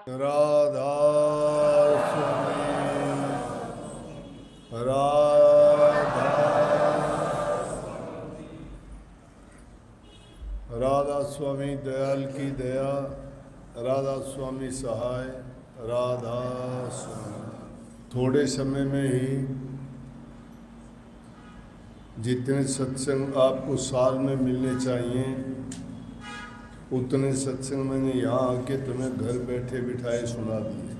राधा स्वामी राधा राधा स्वामी दयाल की दया, राधा स्वामी सहाय, राधा स्वामी। थोड़े समय में ही जितने सत्संग आपको साल में मिलने चाहिए उतने सत्संग मैंने यहाँ आके तुम्हें घर बैठे बिठाए सुना दिए।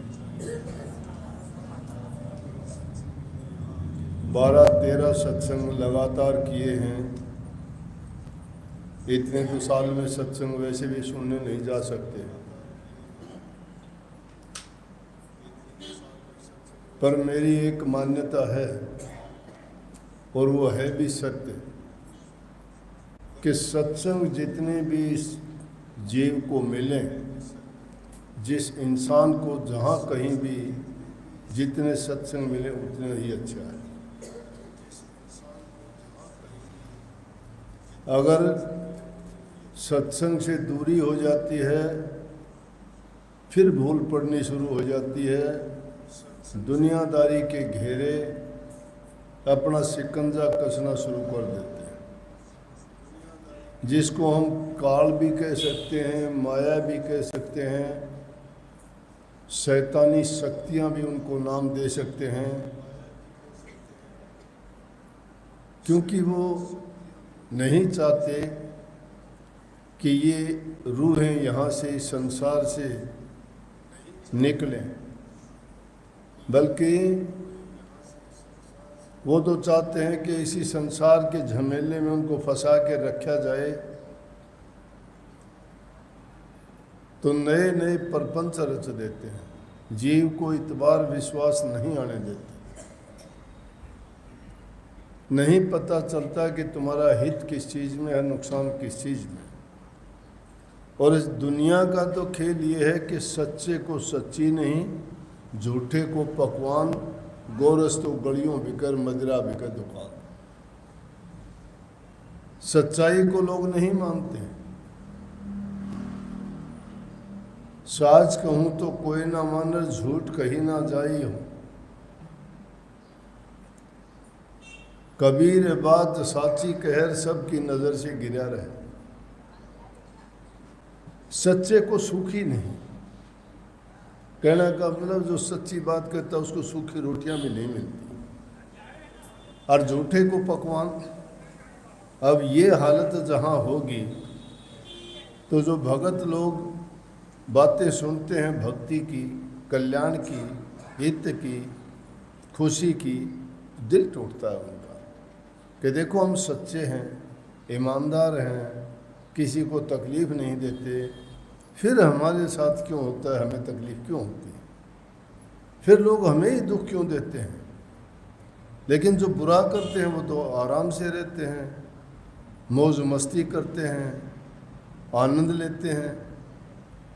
12-13 सत्संग लगातार किए हैं। इतने तो साल में सत्संग वैसे भी सुनने नहीं जा सकते, पर मेरी एक मान्यता है और वो है भी सत्य कि सत्संग जितने भी जीव को मिले, जिस इंसान को जहाँ कहीं भी जितने सत्संग मिले उतने ही अच्छा है। अगर सत्संग से दूरी हो जाती है फिर भूल पड़नी शुरू हो जाती है, दुनियादारी के घेरे अपना शिकंजा कसना शुरू कर देते हैं, जिसको हम काल भी कह सकते हैं, माया भी कह सकते हैं, शैतानी शक्तियां भी उनको नाम दे सकते हैं, क्योंकि वो नहीं चाहते कि ये रूहें यहाँ से संसार से निकलें, बल्कि वो तो चाहते हैं कि इसी संसार के झमेले में उनको फंसा के रखा जाए, तो नए नए प्रपंच रच देते हैं, जीव को इतबार विश्वास नहीं आने देते। नहीं पता चलता कि तुम्हारा हित किस चीज़ में है, नुकसान किस चीज़ में। और इस दुनिया का तो खेल ये है कि सच्चे को सच्ची नहीं, झूठे को पकवान, गोरस तो गलियों बिकर, मदिरा बिकर दुकान। सच्चाई को लोग नहीं मानते। साच कहूं तो कोई ना मानर, झूठ कही ना जाई हो। कबीर बात साची कहर, सबकी नजर से गिरा रहे। सच्चे को सुखी नहीं, कहने का मतलब जो सच्ची बात कहता है उसको सूखी रोटियां भी नहीं मिलती, और झूठे को पकवान। अब ये हालत जहाँ होगी तो जो भगत लोग बातें सुनते हैं भक्ति की, कल्याण की, हित की, खुशी की, दिल टूटता है उनका कि देखो हम सच्चे हैं, ईमानदार हैं, किसी को तकलीफ़ नहीं देते, फिर हमारे साथ क्यों होता है, हमें तकलीफ़ क्यों होती है, फिर लोग हमें ही दुख क्यों देते हैं। लेकिन जो बुरा करते हैं वो तो आराम से रहते हैं, मौज मस्ती करते हैं, आनंद लेते हैं,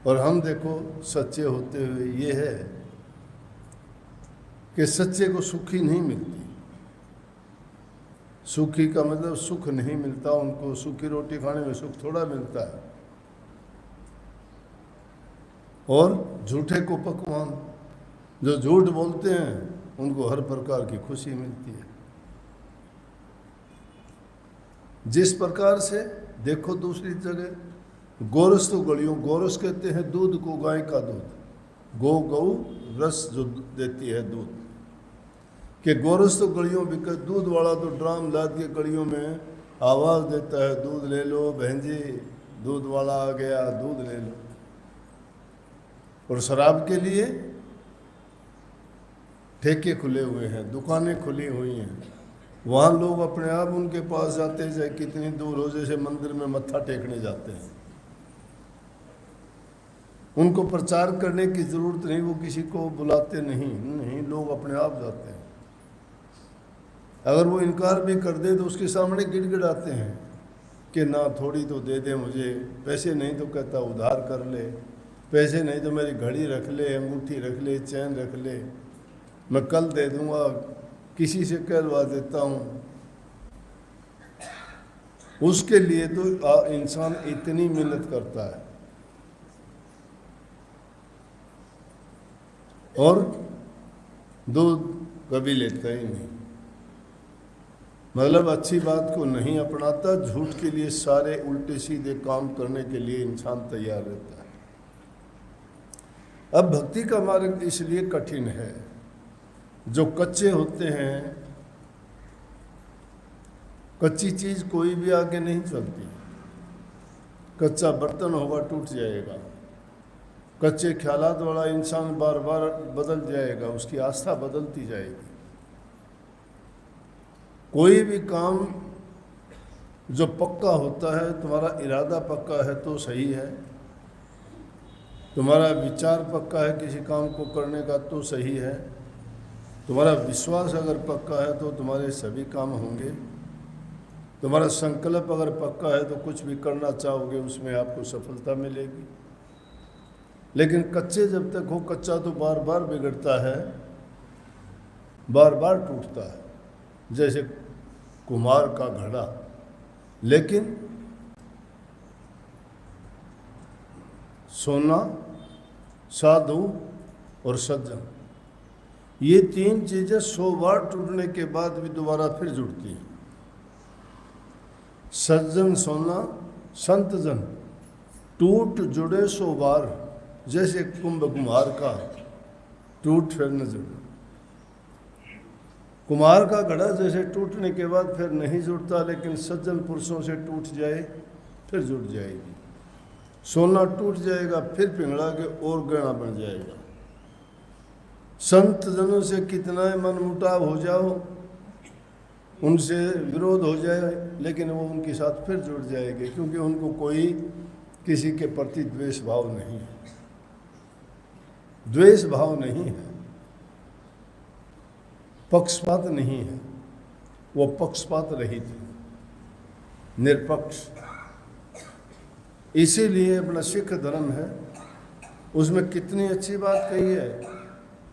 और हम देखो सच्चे होते हुए ये है कि सच्चे को सुखी नहीं मिलती। सुखी का मतलब सुख नहीं मिलता उनको, सूखी रोटी खाने में सुख थोड़ा मिलता है। और झूठे को पकवान, जो झूठ बोलते हैं उनको हर प्रकार की खुशी मिलती है। जिस प्रकार से देखो दूसरी जगह गोरस तो गलियों, गोरस कहते हैं दूध को, गाय का दूध, गौ रस जो देती है दूध, कि गोरस तो गलियों बिके, दूध वाला तो ड्राम लाद के गलियों में आवाज़ देता है, दूध ले लो बहन जी, दूध वाला आ गया, दूध ले लो। और शराब के लिए ठेके खुले हुए हैं, दुकानें खुली हुई हैं, वहाँ लोग अपने आप उनके पास जाते हैं, चाहे कितनी दूर हो, जैसे मंदिर में मत्था टेकने जाते हैं। उनको प्रचार करने की ज़रूरत नहीं, वो किसी को बुलाते नहीं, लोग अपने आप जाते हैं। अगर वो इनकार भी कर दे तो उसके सामने गिड़गिड़ाते हैं कि ना थोड़ी तो दे दे मुझे, पैसे नहीं तो कहता उधार कर ले, पैसे नहीं तो मेरी घड़ी रख ले, अंगूठी रख ले, चैन रख ले, मैं कल दे दूंगा, किसी से कहलवा देता हूँ। उसके लिए तो इंसान इतनी मेहनत करता है। और दूध कभी लेता ही नहीं, मतलब अच्छी बात को नहीं अपनाता, झूठ के लिए सारे उल्टे सीधे काम करने के लिए इंसान तैयार रहता है। अब भक्ति का मार्ग इसलिए कठिन है, जो कच्चे होते हैं, कच्ची चीज कोई भी आगे नहीं चलती। कच्चा बर्तन होगा टूट जाएगा, कच्चे ख्यालात वाला इंसान बार बार बदल जाएगा, उसकी आस्था बदलती जाएगी। कोई भी काम जो पक्का होता है, तुम्हारा इरादा पक्का है तो सही है, तुम्हारा विचार पक्का है किसी काम को करने का तो सही है, तुम्हारा विश्वास अगर पक्का है तो तुम्हारे सभी काम होंगे, तुम्हारा संकल्प अगर पक्का है तो कुछ भी करना चाहोगे उसमें आपको सफलता मिलेगी। लेकिन कच्चे जब तक हो, कच्चा तो बार बार बिगड़ता है, बार बार टूटता है, जैसे कुम्हार का घड़ा। लेकिन सोना, साधु और सज्जन, ये तीन चीजें 100 बार टूटने के बाद भी दोबारा फिर जुड़ती हैं। सज्जन, सोना, संत जन टूट जुड़े 100 बार, जैसे कुम्हार का टूट फिर न जुड़े। कुम्हार का घड़ा जैसे टूटने के बाद फिर नहीं जुड़ता, लेकिन सज्जन पुरुषों से टूट जाए फिर जुड़ जाएगी। सोना टूट जाएगा फिर पिघला के और गहना बन जाएगा। संत जनों से कितना मनमुटाव हो जाओ, उनसे विरोध हो जाए, लेकिन वो उनके साथ फिर जुड़ जाएंगे, क्योंकि उनको कोई किसी के प्रति द्वेष भाव नहीं है, द्वेष भाव नहीं है, पक्षपात नहीं है, वो पक्षपात रहित है, निरपक्ष। इसीलिए अपना सिख धर्म है, उसमें कितनी अच्छी बात कही है।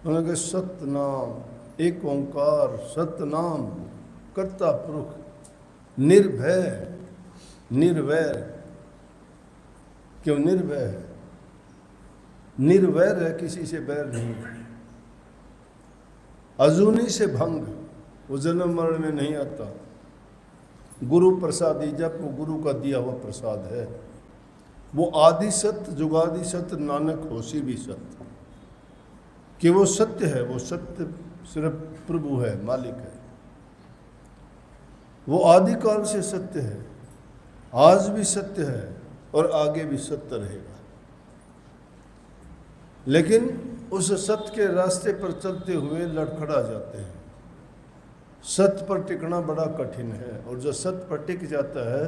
उन्होंने कहा सत्य नाम, एक ओंकार, सत्य नाम, कर्ता पुरुष, निर्भय, निर्वैर। क्यों निर्भय है? निर्वैर है, किसी से बैर नहीं है। अजूनी से भंग, वो जन्म मरण में नहीं आता। गुरु प्रसादी, जब वो गुरु का दिया हुआ प्रसाद है, वो आदि सत्य, जुगादि सत्य, नानक होसी भी सत्य, कि वो सत्य है। वो सत्य सिर्फ प्रभु है, मालिक है। वो आदिकाल से सत्य है, आज भी सत्य है और आगे भी सत्य रहेगा। लेकिन उस सत्य के रास्ते पर चलते हुए लड़खड़ा जाते हैं। सत्य पर टिकना बड़ा कठिन है, और जो सत्य पर टिक जाता है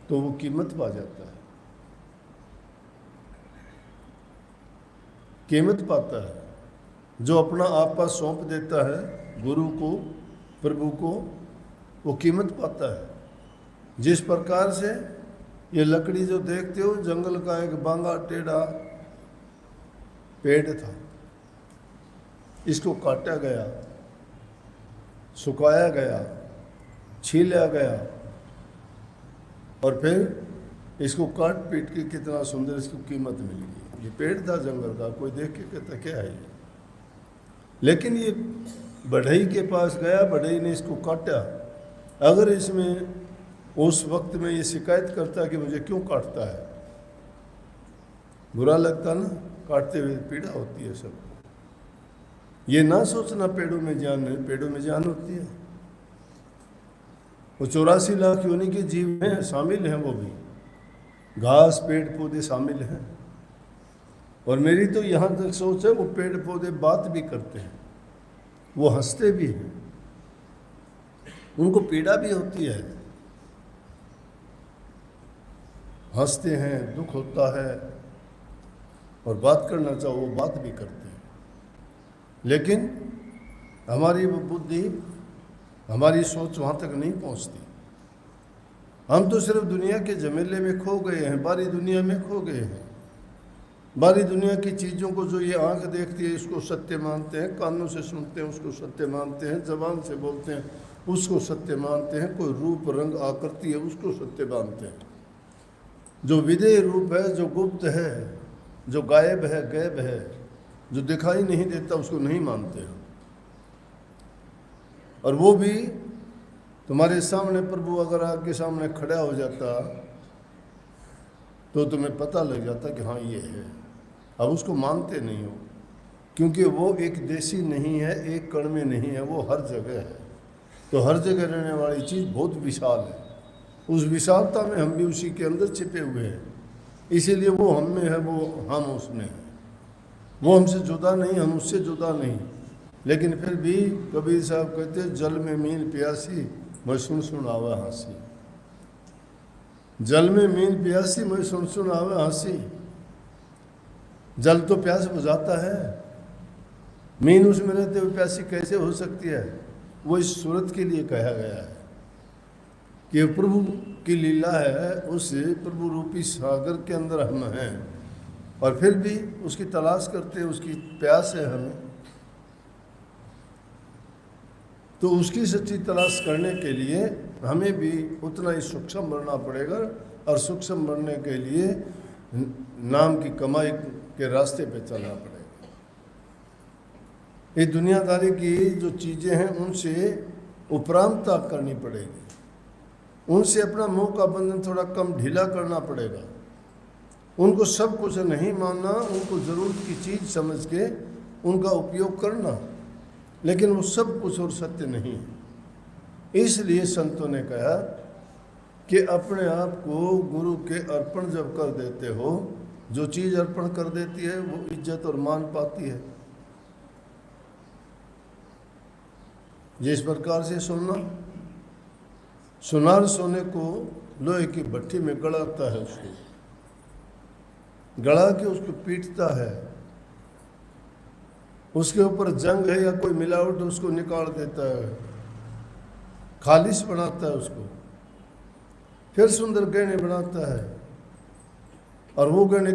तो वो कीमत पा जाता है, कीमत पाता है। जो अपना आपा सौंप देता है गुरु को, प्रभु को, वो कीमत पाता है। जिस प्रकार से ये लकड़ी जो देखते हो, जंगल का एक बांगा टेढ़ा पेड़ था, इसको काटा गया, सुखाया गया, छीला गया, और फिर इसको काट पीट के कितना सुंदर इसको कीमत मिल गई। ये पेड़ था जंगल का, कोई देख के कहता क्या है ये। लेकिन ये बढ़ई के पास गया, बढ़ई ने इसको काटा। अगर इसमें उस वक्त में ये शिकायत करता कि मुझे क्यों काटता है, बुरा लगता ना, काटते हुए पीड़ा होती है सबको। ये ना सोचना पेड़ों में जान है, पेड़ों में जान होती है। वो 84 लाख योनि के जीव में शामिल हैं, वो भी घास पेड़ पौधे शामिल हैं। और मेरी तो यहाँ तक सोच है, वो पेड़ पौधे बात भी करते हैं, वो हंसते भी हैं, उनको पीड़ा भी होती है, हंसते हैं, दुख होता है, और बात करना चाहो वो बात भी करते हैं। लेकिन हमारी वो बुद्धि, हमारी सोच वहाँ तक नहीं पहुँचती। हम तो सिर्फ दुनिया के झमेले में खो गए हैं, बारी दुनिया में खो गए हैं। बारी दुनिया की चीज़ों को जो ये आंख देखती है इसको सत्य मानते हैं, कानों से सुनते हैं उसको सत्य मानते हैं, जबान से बोलते हैं उसको सत्य मानते हैं, कोई रूप रंग आकृति है उसको सत्य मानते हैं। जो विदेह रूप है, जो गुप्त है, जो गायब है, गैब है, जो दिखाई नहीं देता उसको नहीं मानते हो। और वो भी तुम्हारे सामने प्रभु अगर आपके सामने खड़ा हो जाता तो तुम्हें पता लग जाता कि हाँ ये है। अब उसको मानते नहीं हो, क्योंकि वो एक देशी नहीं है, एक कण में नहीं है, वो हर जगह है। तो हर जगह रहने वाली चीज़ बहुत विशाल है। उस विशालता में हम भी उसी के अंदर छिपे हुए हैं, इसीलिए वो हम में है, वो हम उसमें है। वो हमसे जुदा नहीं, हम उससे जुदा नहीं। लेकिन फिर भी कबीर साहब कहते जल में मीन प्यासी मैं सुन सुन आवा हंसी। जल में मीन प्यासी मैं सुन सुन आवा हंसी। जल तो प्यास बुझाता है, मीन उसमें रहते हुए प्यासी कैसे हो सकती है? वो इस सूरत के लिए कहा गया है कि प्रभु की लीला है, उस प्रभु रूपी सागर के अंदर हम हैं और फिर भी उसकी तलाश करते हैं, उसकी प्यास है हमें। तो उसकी सच्ची तलाश करने के लिए हमें भी उतना ही सूक्ष्म बनना पड़ेगा, और सूक्ष्म बनने के लिए नाम की कमाई के रास्ते पे चलना पड़ेगा। ये दुनियादारी की जो चीज़ें हैं उनसे उपरांतता करनी पड़ेगी, उनसे अपना मुंह का बंधन थोड़ा कम ढीला करना पड़ेगा। उनको सब कुछ नहीं मानना, उनको ज़रूरत की चीज़ समझ के उनका उपयोग करना, लेकिन वो सब कुछ और सत्य नहीं है। इसलिए संतों ने कहा कि अपने आप को गुरु के अर्पण जब कर देते हो, जो चीज़ अर्पण कर देती है वो इज्जत और मान पाती है। जिस प्रकार से सुनार सोने को लोहे की भट्टी में गड़ाता है, उसको गड़ा के उसको पीटता है, उसके ऊपर जंग है या कोई मिलावट उसको निकाल देता है, खालिश बनाता है उसको, फिर सुंदर गहने बनाता है। और वो गहने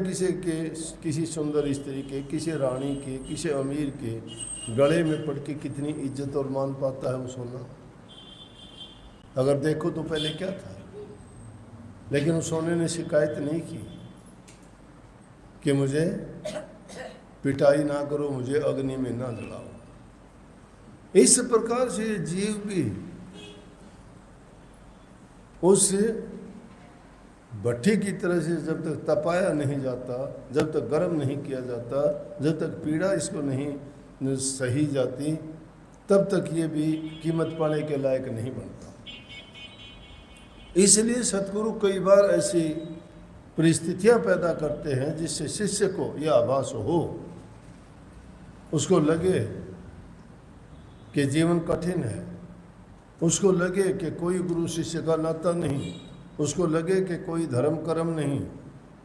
किसी सुंदर स्त्री के, किसी रानी के, किसी अमीर के गले में पड़ के कितनी इज्जत और मान पाता है वो सोना। अगर देखो तो पहले क्या था, लेकिन उस सोने ने शिकायत नहीं की कि मुझे पिटाई ना करो, मुझे अग्नि में ना जलाओ। इस प्रकार से जीव भी उस भट्टी की तरह से जब तक तपाया नहीं जाता, जब तक गर्म नहीं किया जाता, जब तक पीड़ा इसको नहीं सही जाती, तब तक ये भी कीमत पाने के लायक नहीं बनता। इसलिए सतगुरु कई बार ऐसी परिस्थितियां पैदा करते हैं जिससे शिष्य को यह आभास हो, उसको लगे कि जीवन कठिन है, उसको लगे कि कोई गुरु शिष्य का नाता नहीं, उसको लगे कि कोई धर्म कर्म नहीं,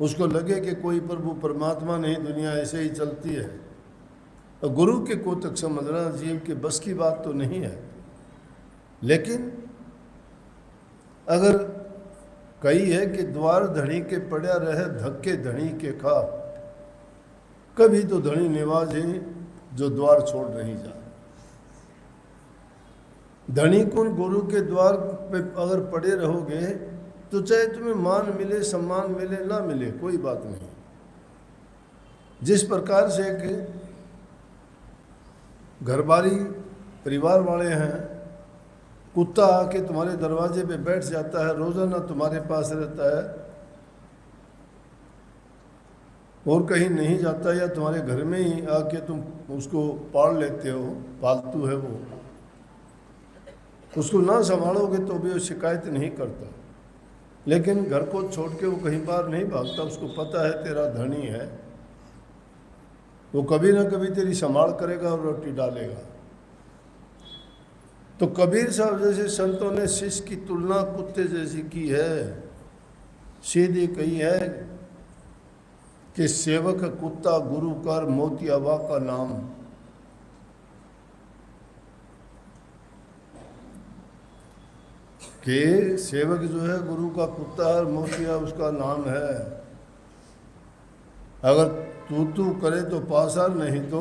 उसको लगे कि कोई प्रभु परमात्मा नहीं, दुनिया ऐसे ही चलती है। और गुरु के को तक समझना जीव के बस की बात तो नहीं है। लेकिन अगर कही है कि द्वार धनी के पड़ा रहे धक्के धनी के खा, कभी तो धनी निवाज है जो द्वार छोड़ नहीं जा। धनी कुन गुरु के द्वार पे अगर पड़े रहोगे तो चाहे तुम्हें मान मिले, सम्मान मिले, ना मिले, कोई बात नहीं। जिस प्रकार से एक घरबारी परिवार वाले हैं, कुत्ता आके तुम्हारे दरवाजे पे बैठ जाता है, रोजाना तुम्हारे पास रहता है और कहीं नहीं जाता, या तुम्हारे घर में ही आके तुम उसको पाल लेते हो, पालतू है वो, उसको ना संभालोगे तो भी वो शिकायत नहीं करता। लेकिन घर को छोड़ के वो कहीं बाहर नहीं भागता, उसको पता है तेरा धनी है, वो कभी ना कभी तेरी संभाल करेगा और रोटी डालेगा। तो कबीर साहब जैसे संतों ने शिष्य की तुलना कुत्ते जैसी की है, सीधी कही है कि सेवक कुत्ता गुरु कर मोतियावा का नाम। कि सेवक जो है गुरु का कुत्ता और मोतिया उसका नाम है। अगर तू करे तो पास आ, नहीं तो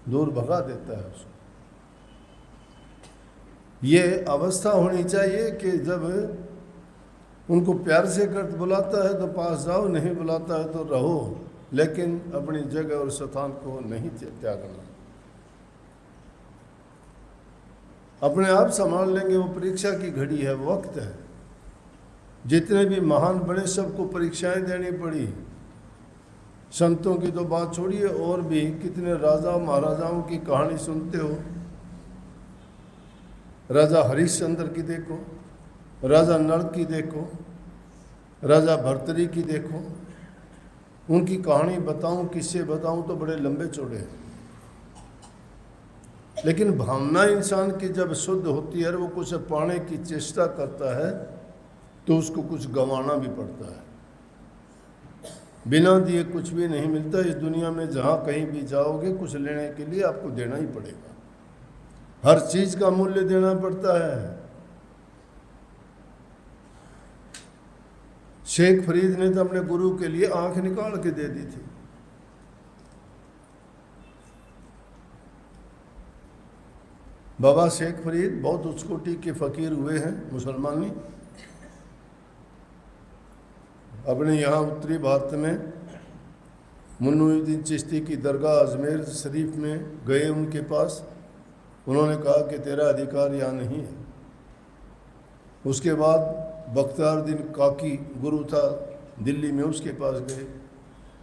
दूर भगा देता है उसको। ये अवस्था होनी चाहिए कि जब उनको प्यार से कर बुलाता है तो पास जाओ, नहीं बुलाता है तो रहो। लेकिन अपनी जगह और स्थान को नहीं त्यागना। अपने आप संभाल लेंगे, वो परीक्षा की घड़ी है, वक्त है। जितने भी महान बने सबको परीक्षाएं देनी पड़ी। संतों की तो बात छोड़िए, और भी कितने राजा महाराजाओं की कहानी सुनते हो। राजा हरिश्चंद्र की देखो, राजा नल की देखो, राजा भर्तरी की देखो। उनकी कहानी बताऊं, किससे बताऊं तो बड़े लंबे चौड़े हैं। लेकिन भावना इंसान की जब शुद्ध होती है और वो कुछ पाने की चेष्टा करता है तो उसको कुछ गंवाना भी पड़ता है। बिना दिए कुछ भी नहीं मिलता इस दुनिया में। जहाँ कहीं भी जाओगे कुछ लेने के लिए आपको देना ही पड़ेगा। हर चीज का मूल्य देना पड़ता है। शेख फरीद ने तो अपने गुरु के लिए आंख निकाल के दे दी थी। बाबा शेख फरीद बहुत उच्च कोटि के फकीर हुए हैं मुसलमानी। अपने यहाँ उत्तरी भारत में मुन्नुद्दीन चिश्ती की दरगाह अजमेर शरीफ में गए उनके पास। उन्होंने कहा कि तेरा अधिकार यहाँ नहीं है। उसके बाद बख्तियारुद्दीन काकी गुरु था दिल्ली में, उसके पास गए।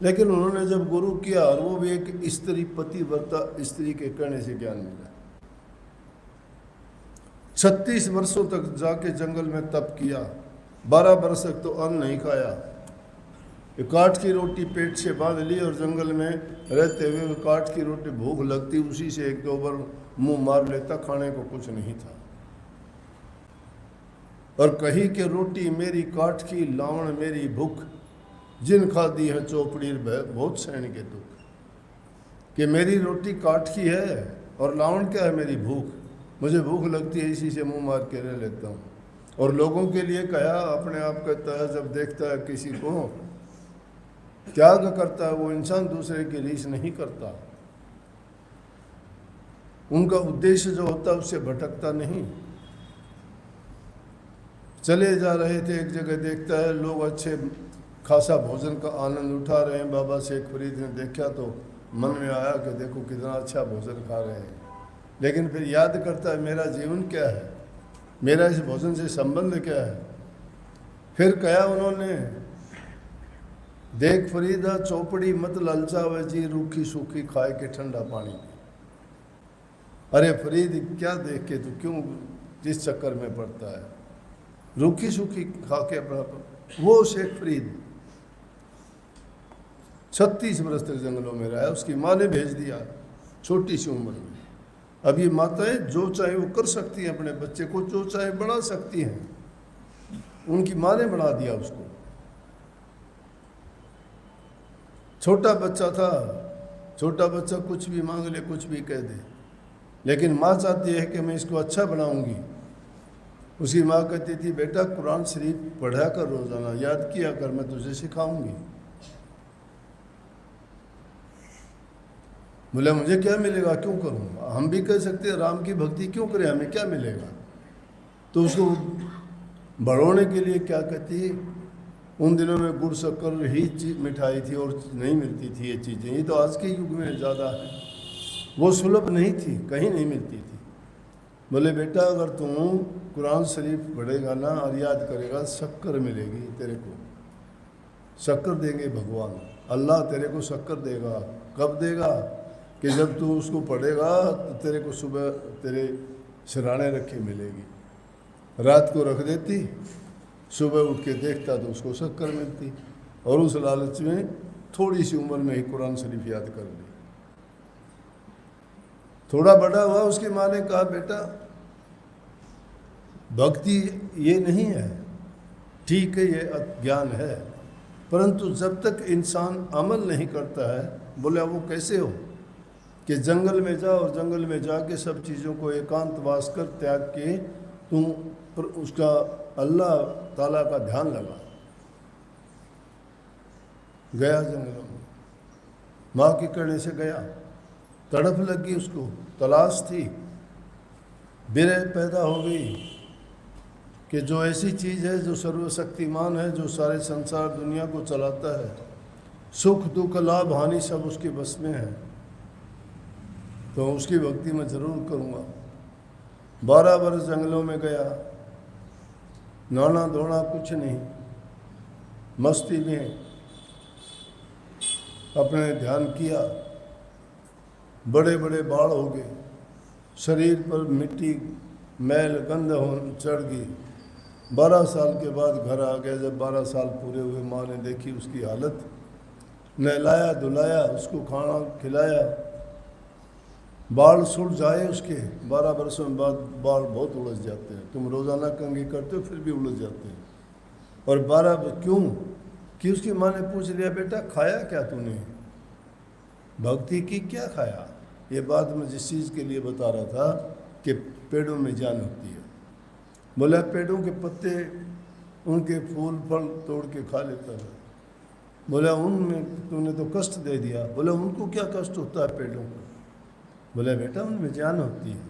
लेकिन उन्होंने जब गुरु किया, और वो भी एक स्त्री पतिव्रता स्त्री के कहने से ज्ञान मिला। 36 वर्षों तक जाके जंगल में तप किया। 12 वर्ष तक तो अन्न नहीं खाया। काठ की रोटी पेट से बांध ली और जंगल में रहते हुए काठ की रोटी भूख लगती, उसी से 1-2 बार मुंह मार लेता। खाने को कुछ नहीं था। और कही कि रोटी मेरी काठ की, लावण मेरी भूख, जिन खादी है चौपड़ी बहुत सहन के दुख। कि मेरी रोटी काठ की है और लावण क्या है, मेरी भूख। मुझे भूख लगती है, इसी से मुंह मार के रह लेता हूँ। और लोगों के लिए कहा, अपने आप कहता है जब देखता है किसी को त्याग करता है वो इंसान, दूसरे की रीस नहीं करता। उनका उद्देश्य जो होता है उससे भटकता नहीं। चले जा रहे थे, एक जगह देखता है लोग अच्छे खासा भोजन का आनंद उठा रहे हैं। बाबा शेख फरीद ने देखा तो मन में आया कि देखो कितना अच्छा भोजन खा रहे हैं। लेकिन फिर याद करता है मेरा जीवन क्या है, मेरा इस भोजन से संबंध क्या है। फिर कहा उन्होंने, देख फरीदा चौपड़ी मत ललचावे जी, रूखी सूखी खाए के ठंडा पानी। अरे फरीद क्या देख के तू क्यों जिस चक्कर में पड़ता है, रूखी सूखी खा के अपना। वो शेख फरीद 36 वर्ष तक जंगलों में रहा। उसकी माँ ने भेज दिया छोटी सी उम्र में। अब ये माताएं जो चाहे वो कर सकती हैं, अपने बच्चे को जो चाहे बना सकती हैं। उनकी माँ ने बना दिया उसको। छोटा बच्चा था, छोटा बच्चा कुछ भी मांग ले, कुछ भी कह दे, लेकिन माँ चाहती है कि मैं इसको अच्छा बनाऊंगी। उसकी माँ कहती थी बेटा कुरान शरीफ पढ़ा कर रोजाना, याद किया कर, मैं तुझे सिखाऊंगी। बोले मुझे क्या मिलेगा, क्यों करूँ। हम भी कह सकते हैं राम की भक्ति क्यों करें, हमें क्या मिलेगा। तो उसको बढ़ाने के लिए क्या कहती है, उन दिनों में गुड़ शक्कर ही मिठाई थी और नहीं मिलती थी ये चीज़ें। ये तो आज के युग में ज़्यादा है, वो सुलभ नहीं थी, कहीं नहीं मिलती थी। बोले बेटा अगर तुम कुरान शरीफ पढ़ेगा ना और याद करेगा, शक्कर मिलेगी तेरे को। शक्कर देंगे भगवान, अल्लाह तेरे को शक्कर देगा। कब देगा कि जब तू उसको पढ़ेगा तो तेरे को सुबह तेरे सिराने रखे मिलेगी। रात को रख देती, सुबह उठ के देखता तो उसको शक्कर मिलती। और उस लालच में थोड़ी सी उम्र में ही कुरान शरीफ याद कर ली। थोड़ा बड़ा हुआ, उसकी माँ ने कहा बेटा भक्ति ये नहीं है, ठीक है ये ज्ञान है, परंतु जब तक इंसान अमल नहीं करता है। बोले वो कैसे हो कि जंगल में जा और जंगल में जाके सब चीज़ों को एकांतवास कर त्याग के तुम पर उसका अल्लाह ताला का ध्यान लगा। गया जंगलों में, माँ के कहने से गया। तड़प लगी उसको, तलाश थी, बिरह पैदा हो गई कि जो ऐसी चीज़ है जो सर्वशक्तिमान है, जो सारे संसार दुनिया को चलाता है, सुख दुख लाभ हानि सब उसके बस में है, तो उसकी भक्ति मैं जरूर करूँगा। 12 वर्ष जंगलों में गया, नाना धोना कुछ नहीं, मस्ती में अपने ध्यान किया। बड़े बड़े बाल हो गए, शरीर पर मिट्टी मैल गंध चढ़ गई। 12 साल के बाद घर आ गया। जब 12 साल पूरे हुए, माँ ने देखी उसकी हालत, नहलाया धुलाया, उसको खाना खिलाया। बाल सूट जाए उसके, 12 वर्षों बाद बाल बहुत उलझ जाते हैं। तुम रोज़ाना कंघी करते हो फिर भी उलझ जाते हैं। और 12 क्यों कि उसकी माँ ने पूछ लिया, बेटा खाया क्या तूने, भक्ति की क्या खाया। ये बात मैं जिस चीज़ के लिए बता रहा था कि पेड़ों में जान होती है। बोला पेड़ों के पत्ते, उनके फूल फल तोड़ के खा लेता है। बोला उनमें तूने तो कष्ट दे दिया। बोला उनको क्या कष्ट होता है पेड़ों को। बोला बेटा उनमें जान होती है।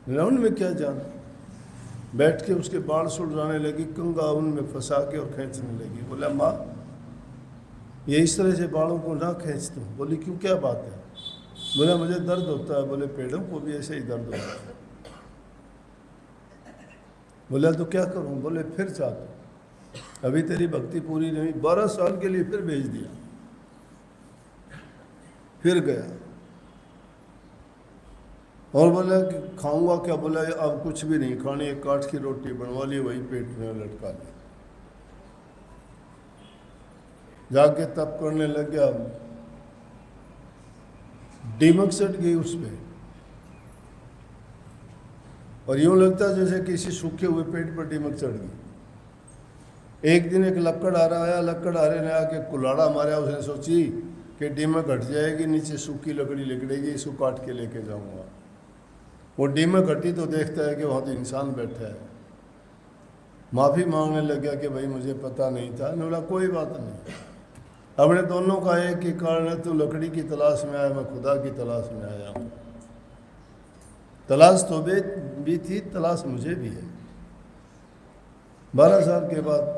बोला उनमें क्या जान। बैठ के उसके बाल सुलझाने लगी, कंगा उनमें फंसा के और खींचने लगी। बोला माँ ये इस तरह से बालों को ना खींच दो। बोली क्यों, क्या बात है। बोला मुझे दर्द होता है। बोले पेड़ों को भी ऐसे ही दर्द होता है। बोला तो क्या करूं। बोले फिर जा तू, अभी तेरी भक्ति पूरी नहीं। 12 साल के लिए फिर भेज दिया। फिर गया और बोला कि खाऊंगा क्या। बोला अब कुछ भी नहीं खानी, एक काठ की रोटी बनवा ली, वही पेट में लटका ली। जाके तप करने लग गया, दीमक सट गई उस पे, और यूं लगता जैसे किसी सूखे हुए पेट पर दीमक चढ़ गई। एक दिन एक लकड़हारा आया, लकड़हारे ने आके कुल्हाड़ा मारा। उसने सोची कि दीमक हट जाएगी, नीचे सूखी लकड़ी लिकड़ेगी, इसको काट के लेके जाऊंगा। वो दीमक हटी तो देखता है कि वहाँ तो इंसान बैठा है। माफ़ी मांगने लग गया कि भाई मुझे पता नहीं था। ने बोला कोई बात नहीं, हमने दोनों का एक ही कारण है, तू लकड़ी की तलाश में आया, मैं खुदा की तलाश में आया हूँ। तलाश तो भी थी, तलाश मुझे भी है। 12 साल के बाद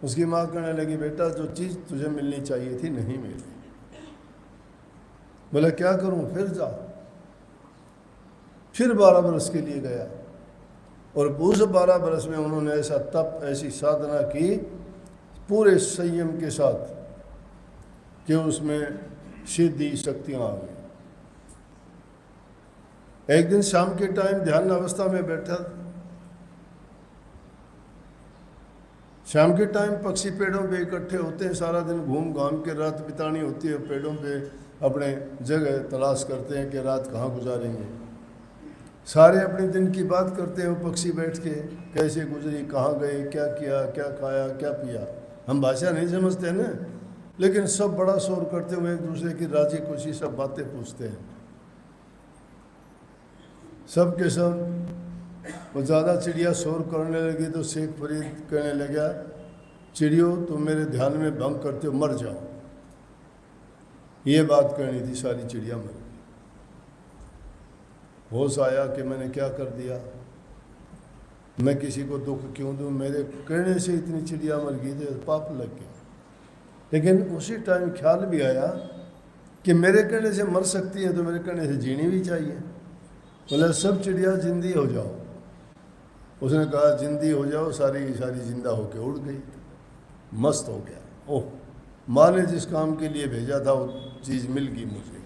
उसकी माँ कहने लगी बेटा जो चीज़ तुझे मिलनी चाहिए थी नहीं मिली। बोला क्या करूँ। फिर जा। फिर 12 बरस के लिए गया, और उस 12 बरस में उन्होंने ऐसा तप, ऐसी साधना की पूरे संयम के साथ कि उसमें सिद्धि शक्तियाँ आ गई। एक दिन शाम के टाइम ध्यान अवस्था में बैठा। शाम के टाइम पक्षी पेड़ों पे इकट्ठे होते हैं, सारा दिन घूम घाम के रात बितानी होती है। पेड़ों पे अपने जगह तलाश करते हैं कि रात कहाँ गुजारेंगे। सारे अपने दिन की बात करते हैं। वो पक्षी बैठ के कैसे गुजरी, कहाँ गए, क्या किया, क्या खाया, क्या पिया। हम भाषा नहीं समझते ना, लेकिन सब बड़ा शोर करते हुए एक दूसरे की राजी खुशी सब बातें पूछते हैं। सब के सब वो ज़्यादा चिड़िया शोर करने लगी तो शेख फरीद कहने लगा, चिड़ियों तुम मेरे ध्यान में भंग करते हो, मर जाओ। ये बात कहनी थी, सारी चिड़िया मर गई। होश आया कि मैंने क्या कर दिया, मैं किसी को दुख क्यों दूं, मेरे कहने से इतनी चिड़िया मर गई थी, पाप लग गया। लेकिन उसी टाइम ख्याल भी आया कि मेरे कहने से मर सकती है तो मेरे कहने से जीनी भी चाहिए। बोले सब चिड़िया जिंदी हो जाओ। उसने कहा जिंदी हो जाओ, सारी की सारी जिंदा होके उड़ गई, मस्त हो गया। ओह, माँ ने जिस काम के लिए भेजा था वो चीज़ मिल गई मुझे,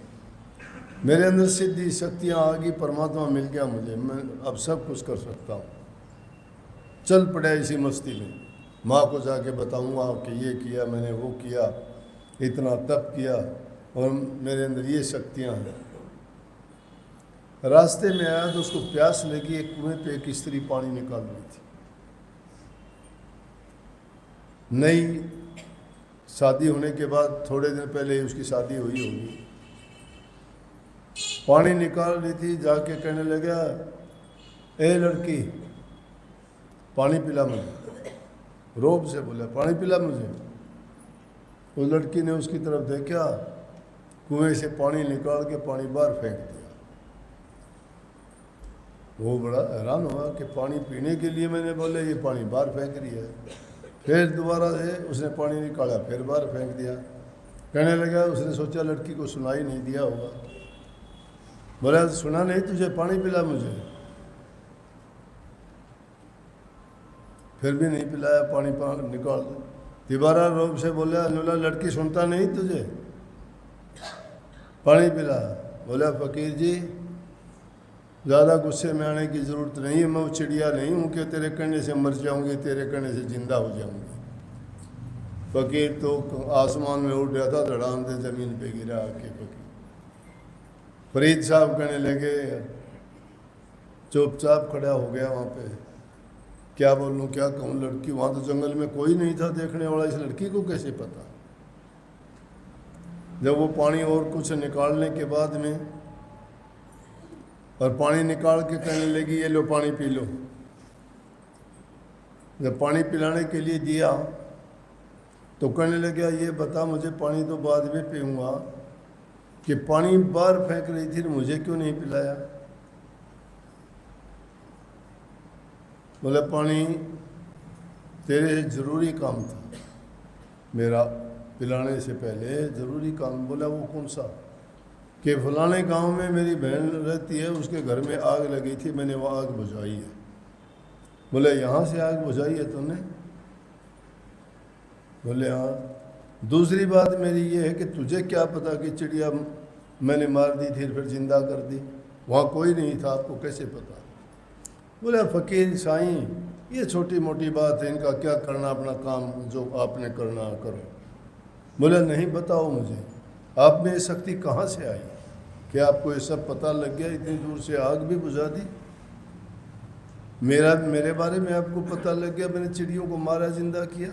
मेरे अंदर सिद्धि शक्तियाँ आ गई, परमात्मा मिल गया मुझे, मैं अब सब कुछ कर सकता हूँ। चल पड़ा इसी मस्ती में, माँ को जाके बताऊँगा कि ये किया मैंने, वो किया, इतना तप किया और मेरे अंदर ये शक्तियाँ हैं। रास्ते में आया तो उसको प्यास लगी, एक कुएं पे एक स्त्री पानी निकाल रही थी। नई शादी होने के बाद थोड़े दिन पहले ही उसकी शादी हुई होगी। पानी निकाल रही थी, जाके कहने लगा, ए लड़की पानी पिला मुझे। रोब से बोला पानी पिला मुझे। उस लड़की ने उसकी तरफ देखा, कुएं से पानी निकाल के पानी बाहर फेंक दिया। वो बड़ा हैरान हुआ कि पानी पीने के लिए मैंने बोले, ये पानी बाहर फेंक रही है। फिर दोबारा से उसने पानी निकाला, फिर बाहर फेंक दिया। कहने लगा, उसने सोचा लड़की को सुनाई नहीं दिया होगा। बोला सुना नहीं तुझे, पानी पिला मुझे। फिर भी नहीं पिलाया, पानी निकाल दो। दोबारा रोब से बोला, बोला लड़की सुनता नहीं तुझे, पानी पिला। बोला फकीर जी ज़्यादा गुस्से में आने की ज़रूरत नहीं है, मैं वो चिड़िया नहीं हूँ कि तेरे कहने से मर जाऊँगी, तेरे कहने से जिंदा हो जाऊँगी। फकीर तो आसमान में उड़ रहा था, धड़ाम से ज़मीन पे गिरा आके। फरीद साहब कहने लगे, चुपचाप खड़ा हो गया वहाँ पे, क्या बोलूँ क्या कहूँ। लड़की वहाँ तो जंगल में कोई नहीं था देखने वाला, इस लड़की को कैसे पता। जब वो पानी और कुछ निकालने के बाद में, और पानी निकाल के कहने लगी ये लो पानी पी लो। जब पानी पिलाने के लिए दिया तो कहने लगा, ये बता मुझे, पानी तो बाद में पीऊँगा, कि पानी बाहर फेंक रही थी मुझे क्यों नहीं पिलाया। बोला पानी तेरे ज़रूरी काम था, मेरा पिलाने से पहले ज़रूरी काम। बोला वो कौन सा? कि फलाने गांव में मेरी बहन रहती है, उसके घर में आग लगी थी, मैंने वो आग बुझाई है। बोले यहाँ से आग बुझाई है तुमने? बोले हाँ। दूसरी बात मेरी ये है कि तुझे क्या पता कि चिड़िया मैंने मार दी थी फिर जिंदा कर दी, वहाँ कोई नहीं था, आपको कैसे पता? बोले फकीर साईं ये छोटी मोटी बात है, इनका क्या करना, अपना काम जो आपने करना करो। बोले नहीं बताओ मुझे, आप में ये शक्ति कहाँ से आई कि आपको ये सब पता लग गया, इतनी दूर से आग भी बुझा दी। मेरे बारे में आपको पता लग गया, मैंने चिड़ियों को मारा, जिंदा किया,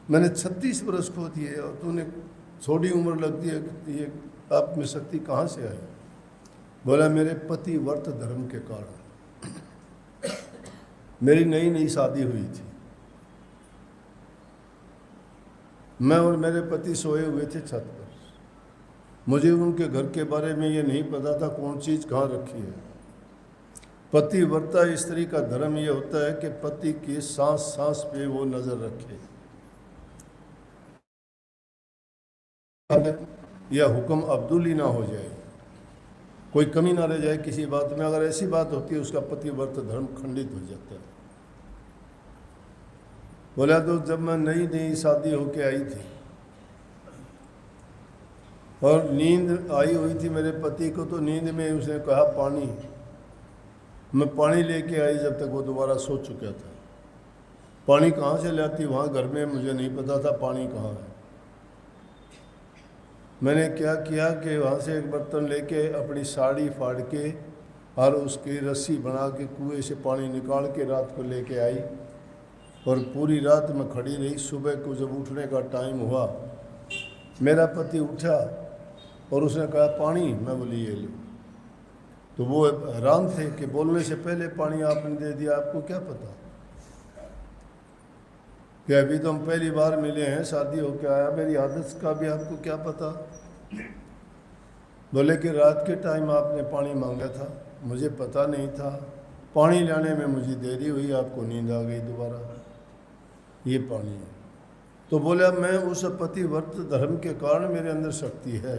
मैंने 36 वर्ष खो दिए और तूने छोटी उम्र लगती है, ये आप में शक्ति कहाँ से आई? बोला मेरे पति व्रत धर्म के कारण। मेरी नई नई शादी हुई थी, मैं और मेरे पति सोए हुए थे छत पर। मुझे उनके घर के बारे में ये नहीं पता था कौन चीज़ कहाँ रखी है। पतिव्रता स्त्री का धर्म ये होता है कि पति की सांस सांस पे वो नज़र रखे, या हुक्म अब्दुली ना हो जाए, कोई कमी ना रह जाए किसी बात में। अगर ऐसी बात होती है उसका पतिव्रत धर्म खंडित हो जाता है। बोला तो जब मैं नई नई शादी होके आई थी और नींद आई हुई थी मेरे पति को, तो नींद में उसने कहा पानी। मैं पानी लेके आई, जब तक वो दोबारा सो चुका था। पानी कहाँ से लाती वहाँ घर में, मुझे नहीं पता था पानी कहाँ है। मैंने क्या किया कि वहाँ से एक बर्तन लेके अपनी साड़ी फाड़ के और उसकी रस्सी बना के कुएं से पानी निकाल के रात को लेके आई, और पूरी रात में खड़ी रही। सुबह को जब उठने का टाइम हुआ, मेरा पति उठा और उसने कहा पानी। मैं बोली ये लो। तो वो हैरान थे कि बोलने से पहले पानी आपने दे दिया, आपको क्या पता कि अभी तो हम पहली बार मिले हैं, शादी होके आया, मेरी आदत का भी आपको क्या पता? बोले कि रात के टाइम आपने पानी मांगा था, मुझे पता नहीं था, पानी लाने में मुझे देरी हुई, आपको नींद आ गई दोबारा, ये पानी है। तो बोला मैं उस पतिव्रत धर्म के कारण मेरे अंदर शक्ति है।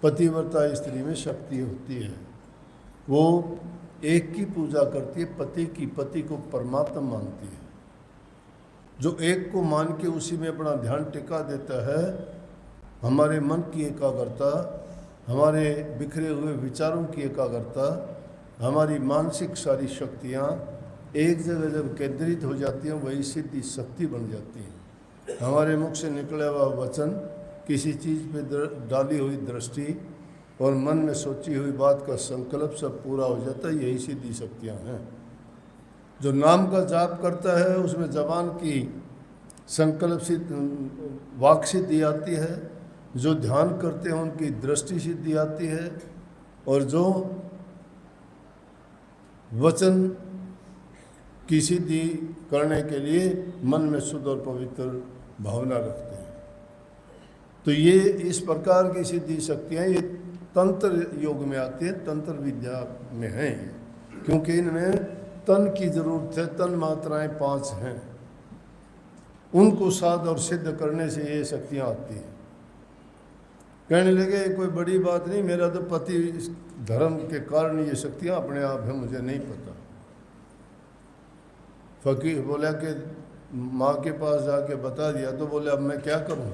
पतिव्रता स्त्री में शक्ति होती है, वो एक की पूजा करती है, पति की, पति को परमात्मा मानती है। जो एक को मान के उसी में अपना ध्यान टिका देता है, हमारे मन की एकाग्रता, हमारे बिखरे हुए विचारों की एकाग्रता, हमारी मानसिक सारी शक्तियाँ एक जगह जब केंद्रित हो जाती हैं, वही सिद्धि शक्ति बन जाती है। हमारे मुख से निकला हुआ वचन, किसी चीज़ पे डाली हुई दृष्टि और मन में सोची हुई बात का संकल्प सब पूरा हो जाता है, यही सिद्धि शक्तियाँ हैं। जो नाम का जाप करता है उसमें जबान की संकल्प सिद्ध वाक सिद्धि आती है, जो ध्यान करते हैं उनकी दृष्टि सिद्धि आती है, और जो वचन की सिद्धि करने के लिए मन में शुद्ध और पवित्र भावना रखते हैं। तो ये इस प्रकार की सिद्धि शक्तियाँ ये तंत्र योग में आती है, तंत्र विद्या में हैं, क्योंकि इनमें तन की जरूरत है। तन मात्राएं 5 हैं। उनको साध और सिद्ध करने से ये शक्तियाँ आती हैं। कहने लगे कोई बड़ी बात नहीं, मेरा तो पति धर्म के कारण ये शक्तियाँ अपने आप है, मुझे नहीं पता। फकीर बोला कि माँ के पास जाके बता दिया, तो बोले अब मैं क्या करूँ?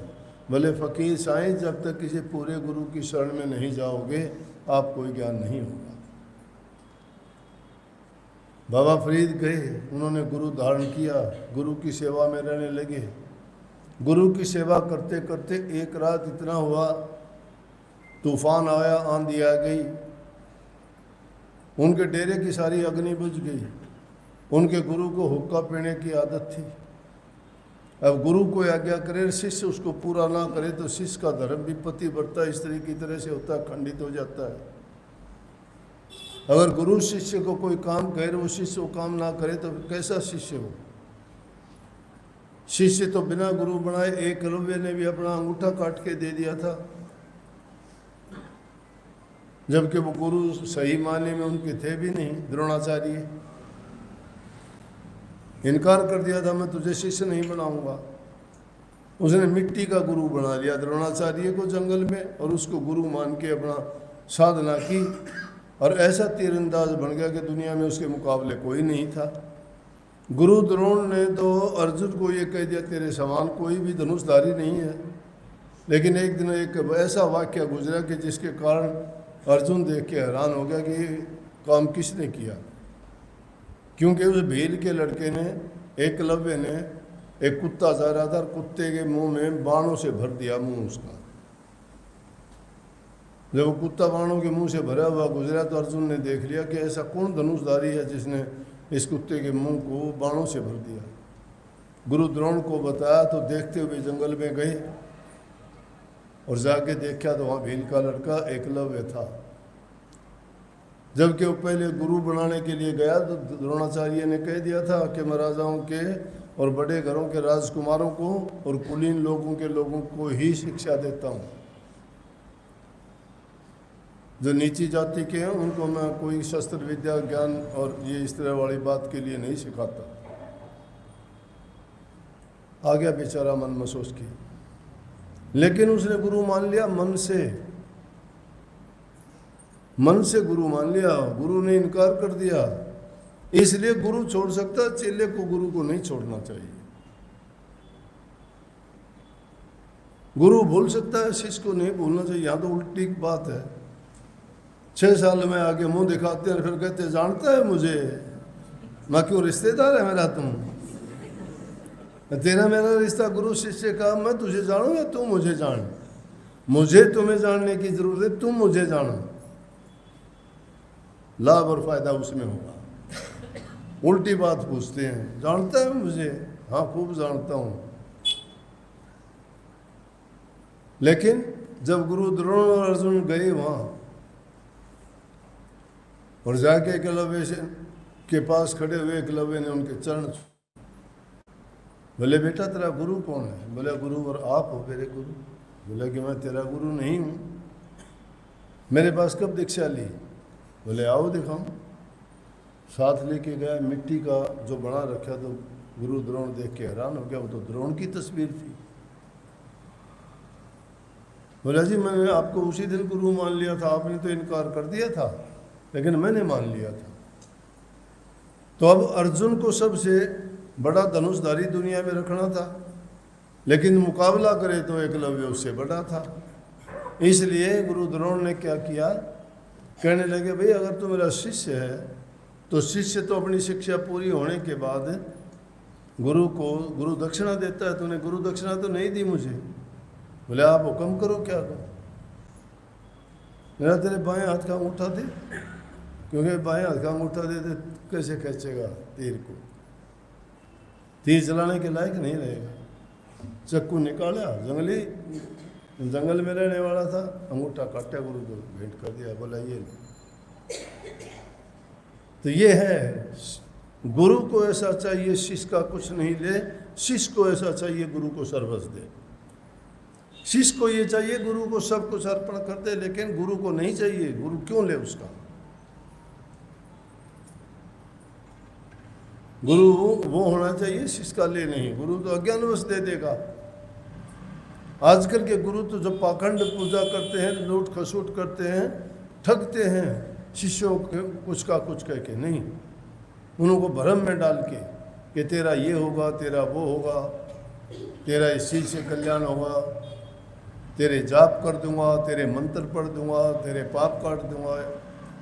बोले फकीर साईं, जब तक किसी पूरे गुरु की शरण में नहीं जाओगे आप कोई ज्ञान नहीं होगा। बाबा फरीद गए, उन्होंने गुरु धारण किया, गुरु की सेवा में रहने लगे। गुरु की सेवा करते करते एक रात इतना हुआ, तूफान आया, आंधी आ गई, उनके डेरे की सारी अग्नि बुझ गई। उनके गुरु को हुक्का पीने की आदत थी। अब गुरु को आज्ञा करे, शिष्य उसको पूरा ना करे तो शिष्य का धर्म भी पतिव्रता स्त्री की तरह से होता है, खंडित हो जाता है। अगर गुरु शिष्य को कोई काम कहे, वो शिष्य वो काम ना करे तो कैसा शिष्य हो? शिष्य तो बिना गुरु बनाए, एकलव्य ने भी अपना अंगूठा काट के दे दिया था, जबकि वो गुरु सही माने में उनके थे भी नहीं। द्रोणाचार्य इनकार कर दिया था, मैं तुझे शिष्य नहीं बनाऊंगा। उसने मिट्टी का गुरु बना लिया द्रोणाचार्य को जंगल में, और उसको गुरु मान के अपना साधना की, और ऐसा तीरंदाज बन गया कि दुनिया में उसके मुकाबले कोई नहीं था। गुरु द्रोण ने तो अर्जुन को ये कह दिया तेरे समान कोई भी धनुषधारी नहीं है। लेकिन एक दिन एक ऐसा वाक्य गुजरा कि जिसके कारण अर्जुन देख के हैरान हो गया कि ये काम किसने किया। क्योंकि उस भील के लड़के ने, एकलव्य ने, एक कुत्ता जा रहा था, कुत्ते के मुंह में बाणों से भर दिया मुंह उसका। जब वो कुत्ता बाणों के मुंह से भरा हुआ गुजरा तो अर्जुन ने देख लिया कि ऐसा कौन धनुषधारी है जिसने इस कुत्ते के मुंह को बाणों से भर दिया। गुरु द्रोण को बताया तो देखते हुए जंगल में गए, और जाके देखा तो वहाँ भील का लड़का एकलव्य था। जबकि वो पहले गुरु बनाने के लिए गया तो द्रोणाचार्य ने कह दिया था कि मैं राजाओं के और बड़े घरों के राजकुमारों को और कुलीन लोगों को ही शिक्षा देता हूँ, जो नीची जाति के हैं उनको मैं कोई शस्त्र विद्या ज्ञान और ये इस तरह वाली बात के लिए नहीं सिखाता। आ गया बेचारा मन में सोच के, लेकिन उसने गुरु मान लिया मन से गुरु मान लिया। गुरु ने इनकार कर दिया, इसलिए गुरु छोड़ सकता है, चेले को गुरु को नहीं छोड़ना चाहिए। गुरु भूल सकता है, शिष्य को नहीं भूलना चाहिए। यहाँ तो उल्टी बात है। 6 साल में आगे मुंह दिखाते हैं, फिर कहते जानता है मुझे, मैं क्यों रिश्तेदार है मेरा तुम? तेरा मेरा रिश्ता गुरु शिष्य का, मैं तुझे जानूं या तू मुझे जान? मुझे तुम्हें जानने की जरूरत है, तुम मुझे जानो। लाभ और फायदा उसमें होगा। उल्टी बात पूछते हैं, जानता है मुझे? हाँ खूब जानता हूँ। लेकिन जब गुरु द्रोण और अर्जुन गए वहाँ और जाके एकलव्य के पास खड़े हुए, एकलव्य ने उनके चरण, बोले बेटा तेरा गुरु कौन है? बोले गुरु और आप हो मेरे गुरु। बोले कि मैं तेरा गुरु नहीं हूँ, मेरे पास कब दीक्षा ली? बोले आओ दिखाऊं। साथ लेके गया, मिट्टी का जो बना रखा, तो गुरु द्रोण देख के हैरान हो गया, वो तो द्रोण की तस्वीर थी। बोला जी मैंने आपको उसी दिन गुरु मान लिया था, आपने तो इनकार कर दिया था, लेकिन मैंने मान लिया था। तो अब अर्जुन को सबसे बड़ा धनुषधारी दुनिया में रखना था, लेकिन मुकाबला करे तो एकलव्य उससे बड़ा था। इसलिए गुरु द्रोण ने क्या किया, कहने लगे भाई अगर तू मेरा शिष्य है तो शिष्य तो अपनी शिक्षा पूरी होने के बाद गुरु दक्षिणा देता है, तूने गुरु दक्षिणा तो नहीं दी मुझे। बोले आप हुक्म करो क्या दो? मेरा तेरे बाएं हाथ का अंगूठा दे, क्योंकि बाएं हाथ का अंगूठा दे दे कैसे खींचेगा तीर को, तीर चलाने के लायक नहीं रहेगा। चक्कू निकाला, जंगल में रहने वाला था, अंगूठा काटा, गुरु को भेंट कर दिया, बोला ये। तो ये है, गुरु को ऐसा चाहिए शिष्य का कुछ नहीं ले, शिष्य को ऐसा चाहिए गुरु को सर्वस्व दे। शिष्य को ये चाहिए गुरु को सब कुछ अर्पण कर दे, लेकिन गुरु को नहीं चाहिए गुरु क्यों ले उसका। गुरु वो होना चाहिए शिष्य का ले नहीं। गुरु तो अज्ञानवश दे देगा। आजकल के गुरु तो जब पाखंड पूजा करते हैं, लूट खसूट करते हैं, ठगते हैं शिष्यों के कुछ का कुछ कह के, नहीं, उनको भ्रम में डाल के कि तेरा ये होगा, तेरा वो होगा, तेरा इस चीज़ से कल्याण होगा, तेरे जाप कर दूंगा, तेरे मंत्र पढ़ दूंगा, तेरे पाप काट दूंगा,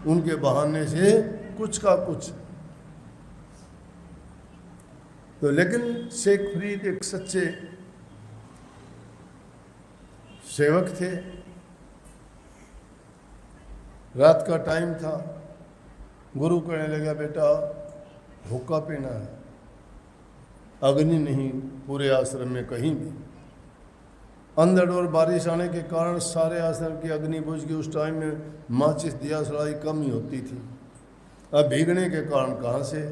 उनके बहाने से कुछ का कुछ। तो लेकिन शेख फरीद एक सच्चे सेवक थे। रात का टाइम था, गुरु कहने लगा बेटा हुक्का पीना है। अग्नि नहीं पूरे आश्रम में कहीं भी। अंधड़ और बारिश आने के कारण सारे आश्रम की अग्नि बुझ गई। उस टाइम में माचिस दिया सलाई कम ही होती थी। अब भीगने के कारण कहाँ से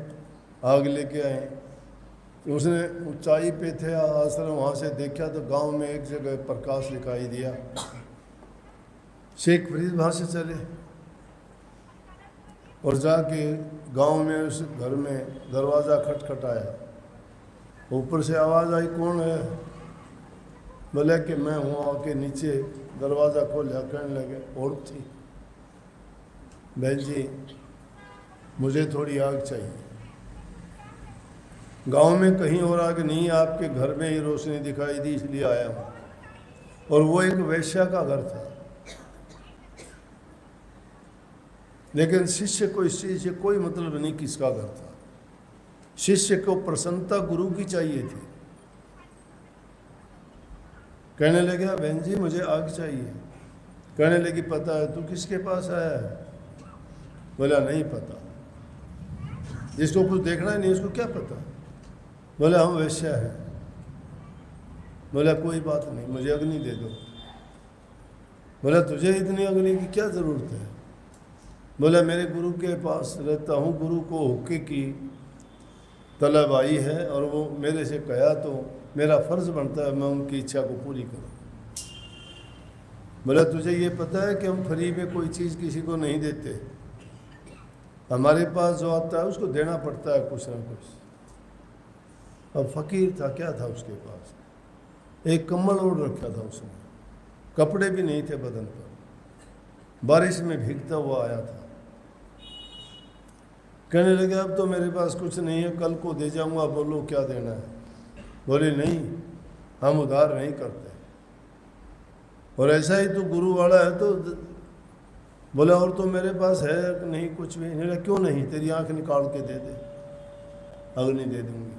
आग लेके आए। उसने ऊंचाई पे थे आश्रम, वहाँ से देखा तो गांव में एक जगह प्रकाश दिखाई दिया। शेख फरीद वहाँ से चले और जाके गांव में उस घर में दरवाज़ा खटखटाया। ऊपर से आवाज़ आई, कौन है? बोले कि मैं हूँ। आके नीचे दरवाज़ा खोला, कहने लगे और थी, बहन जी मुझे थोड़ी आग चाहिए। गांव में कहीं और आग नहीं, आपके घर में ही रोशनी दिखाई दी इसलिए आया हूँ। और वो एक वैश्या का घर था। लेकिन शिष्य को इस चीज़ से कोई मतलब नहीं किसका घर था। शिष्य को प्रसन्नता गुरु की चाहिए थी। कहने लगे बहन जी मुझे आग चाहिए। कहने लगी पता है तू किसके पास आया है? बोला नहीं पता। जिसको कुछ देखना ही नहीं उसको क्या पता? बोला हम वैश्या है। बोला कोई बात नहीं, मुझे अग्नि दे दो। बोला तुझे इतनी अग्नि की क्या ज़रूरत है? बोला मेरे गुरु के पास रहता हूँ, गुरु को हुक्के की तलब आई है और वो मेरे से कहा तो मेरा फ़र्ज़ बनता है मैं उनकी इच्छा को पूरी करूँ। बोला तुझे ये पता है कि हम फ्री में कोई चीज़ किसी को नहीं देते। हमारे पास जो आता है उसको देना पड़ता है कुछ ना कुछ। अब फ़कीर था, क्या था उसके पास? एक कम्बल ओढ़ रखा था उसने, कपड़े भी नहीं थे बदन पर, बारिश में भीगता हुआ आया था। कहने लगे अब तो मेरे पास कुछ नहीं है, कल को दे जाऊंगा, बोलो क्या देना है? बोले नहीं हम उधार नहीं करते। और ऐसा ही तो गुरु वाला है तो बोला और तो मेरे पास है नहीं कुछ भी। नहीं, क्यों नहीं? तेरी आंख निकाल के दे दे, अग्नि दे दूंगी।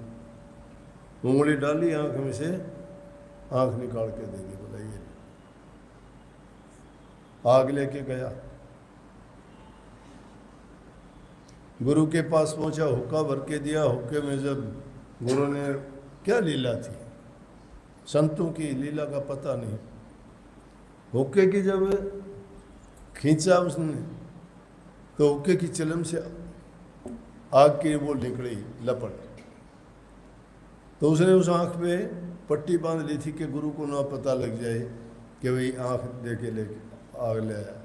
उंगली डाली आंख में से, आंख निकाल के दे दी। बोला ये आग लेके गया, गुरु के पास पहुंचा, हुक्का भर के दिया। हुक्के में जब गुरु ने, क्या लीला थी, संतों की लीला का पता नहीं। हुक्के की जब खींचा उसने तो हुक्के की चिलम से आग की वो निकली लपट। तो उसने उस आँख पे पट्टी बांध ली थी कि गुरु को ना पता लग जाए कि भाई आँख दे के लेके आग ले आया।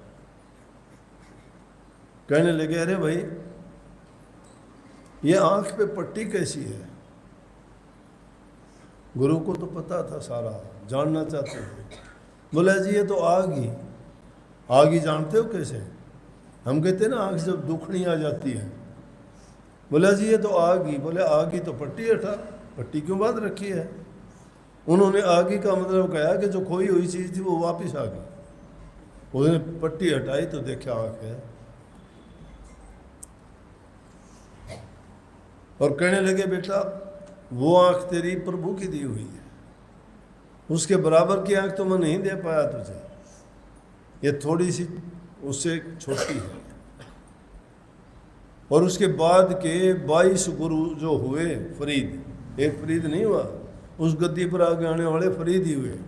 कहने लगे अरे भाई ये आँख पे पट्टी कैसी है? गुरु को तो पता था सारा, जानना चाहते थे। बोला जी ये तो आग ही। आग ही जानते हो कैसे? हम कहते हैं ना आँख जब दुखनी आ जाती है। बोला जी ये तो आग ही। बोले आग ही तो पट्टी हटा, पट्टी क्यों बांध रखी है? उन्होंने आग ही का मतलब कहा कि जो खोई हुई चीज़ थी वो वापस आ गई। उसने पट्टी हटाई तो देखा आँख है। और कहने लगे बेटा वो आँख तेरी प्रभु की दी हुई है, उसके बराबर की आँख तो मैं नहीं दे पाया तुझे, ये थोड़ी सी उससे छोटी है। और उसके बाद के 22 गुरु जो हुए फरीद, एक फरीद नहीं हुआ, उस गद्दी पर आगे आने वाले फरीद ही हुए।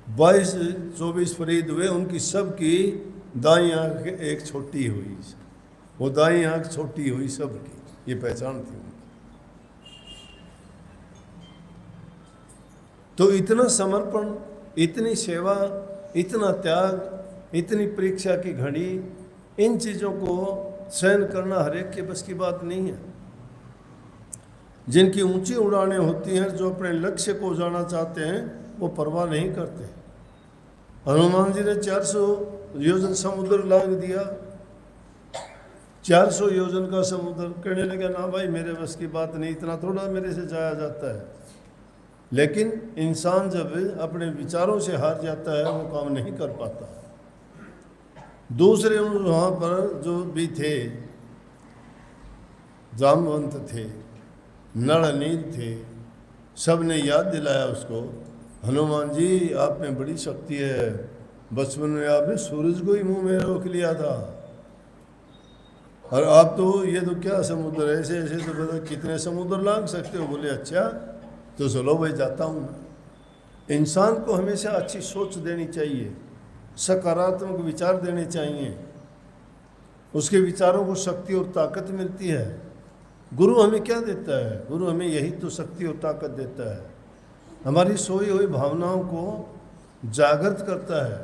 22-24 फरीद हुए, उनकी सब की दाई आँख एक छोटी हुई। वो दाई आँख छोटी हुई सबकी, ये पहचान थी उनकी। तो इतना समर्पण, इतनी सेवा, इतना त्याग, इतनी परीक्षा की घड़ी, इन चीज़ों को सहन करना हर एक के बस की बात नहीं है। जिनकी ऊंची उड़ानें होती हैं, जो अपने लक्ष्य को जाना चाहते हैं, वो परवाह नहीं करते। हनुमान जी ने 400 योजन समुद्र लांघ दिया, 400 योजन का समुद्र। कहने लगे ना भाई मेरे बस की बात नहीं, इतना थोड़ा मेरे से जाया जाता है। लेकिन इंसान जब अपने विचारों से हार जाता है वो काम नहीं कर पाता। दूसरे वहाँ पर जो भी थे, जामवंत थे, नळनील थे, सब ने याद दिलाया उसको, हनुमान जी आप में बड़ी शक्ति है, बचपन में आपने सूरज को ही मुंह में रोक लिया था, और आप तो ये तो क्या समुद्र, ऐसे ऐसे तो बता कितने समुद्र लांघ सकते हो। बोले अच्छा तो चलो भाई जाता हूँ मैं। इंसान को हमेशा अच्छी सोच देनी चाहिए, सकारात्मक विचार देने चाहिए, उसके विचारों को शक्ति और ताकत मिलती है। गुरु हमें क्या देता है? गुरु हमें यही तो शक्ति और ताकत देता है, हमारी सोई हुई भावनाओं को जागृत करता है।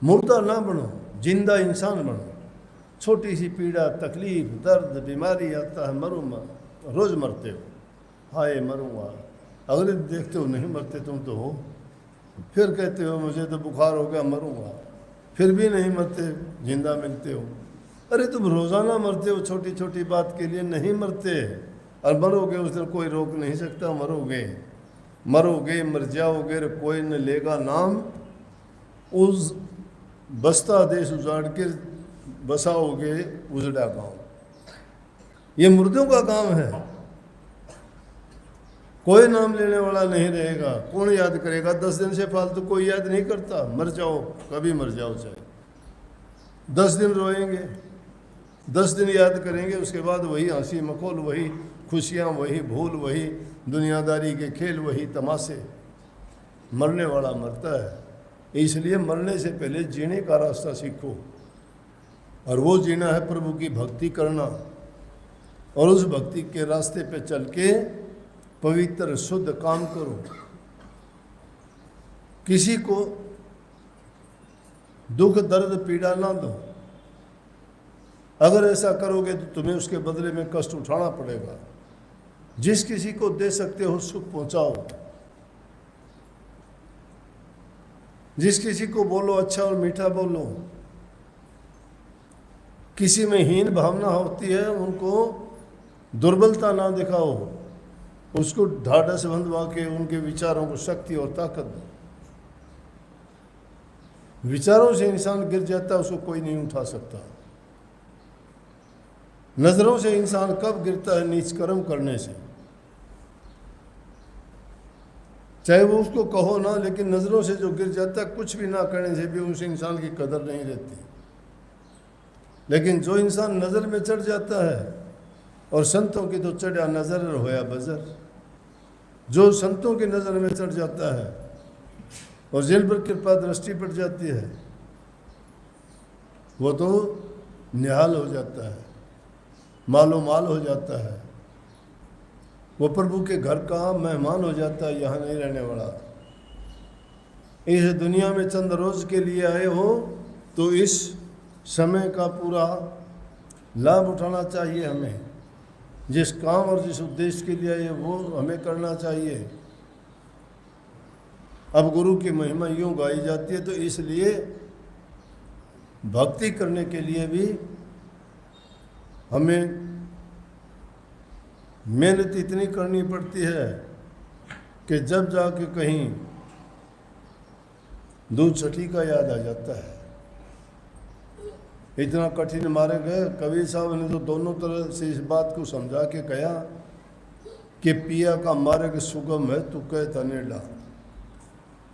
मुर्दा ना बनो, जिंदा इंसान बनो। छोटी सी पीड़ा, तकलीफ, दर्द, बीमारी आता है, रोज मरते हो, हाय मरूंगा, अगले देखते हो नहीं मरते तुम तो हो, फिर कहते हो मुझे तो बुखार हो गया मरूंगा, फिर भी नहीं मरते, जिंदा मिलते हो। अरे तुम रोजाना मरते हो छोटी छोटी बात के लिए, नहीं मरते, और मरोगे उस दिन कोई रोक नहीं सकता। मरोगे मरोगे मर जाओगे, कोई न लेगा नाम, उस बसता देश उजाड़ के बसाओगे उजड़ा गांव। ये मुर्दों का काम है, कोई नाम लेने वाला नहीं रहेगा, कौन याद करेगा? 10 दिन से फालतू कोई याद नहीं करता। मर जाओ, कभी मर जाओ, चाहे 10 दिन रोएंगे, 10 दिन याद करेंगे, उसके बाद वही हंसी मखौल, वही खुशियाँ, वही भूल, वही दुनियादारी के खेल, वही तमाशे। मरने वाला मरता है, इसलिए मरने से पहले जीने का रास्ता सीखो, और वो जीना है प्रभु की भक्ति करना, और उस भक्ति के रास्ते पे चल के पवित्र शुद्ध काम करो। किसी को दुख दर्द पीड़ा ना दो। अगर ऐसा करोगे तो तुम्हें उसके बदले में कष्ट उठाना पड़ेगा। जिस किसी को दे सकते हो सुख पहुंचाओ, जिस किसी को बोलो अच्छा और मीठा बोलो। किसी में हीन भावना होती है उनको दुर्बलता ना दिखाओ, उसको ढाढ़स बंधवा के उनके विचारों को शक्ति और ताकत दो। विचारों से इंसान गिर जाता है, उसको कोई नहीं उठा सकता। नजरों से इंसान कब गिरता है? नीच कर्म करने से। चाहे वो उसको कहो ना, लेकिन नजरों से जो गिर जाता है, कुछ भी ना करने से भी उस इंसान की कदर नहीं रहती। लेकिन जो इंसान नजर में चढ़ जाता है, और संतों की तो चढ़ा नजर होया बजर, जो संतों की नजर में चढ़ जाता है और जिन पर कृपा दृष्टि पड़ जाती है, वो तो निहाल हो जाता है, मालो माल हो जाता है, वो प्रभु के घर का मेहमान हो जाता है, यहाँ नहीं रहने वाला। इस दुनिया में चंद रोज के लिए आए हो तो इस समय का पूरा लाभ उठाना चाहिए हमें। जिस काम और जिस उद्देश्य के लिए आए वो हमें करना चाहिए। अब गुरु की महिमा यूँ गाई जाती है, तो इसलिए भक्ति करने के लिए भी हमें मेहनत इतनी करनी पड़ती है कि जब जाके कहीं दूध छठी का याद आ जाता है। इतना कठिन मारे गए। कबीर साहब ने तो दोनों तरह से इस बात को समझा के कहा कि पिया का मार्ग सुगम है, तू कह तनेडा,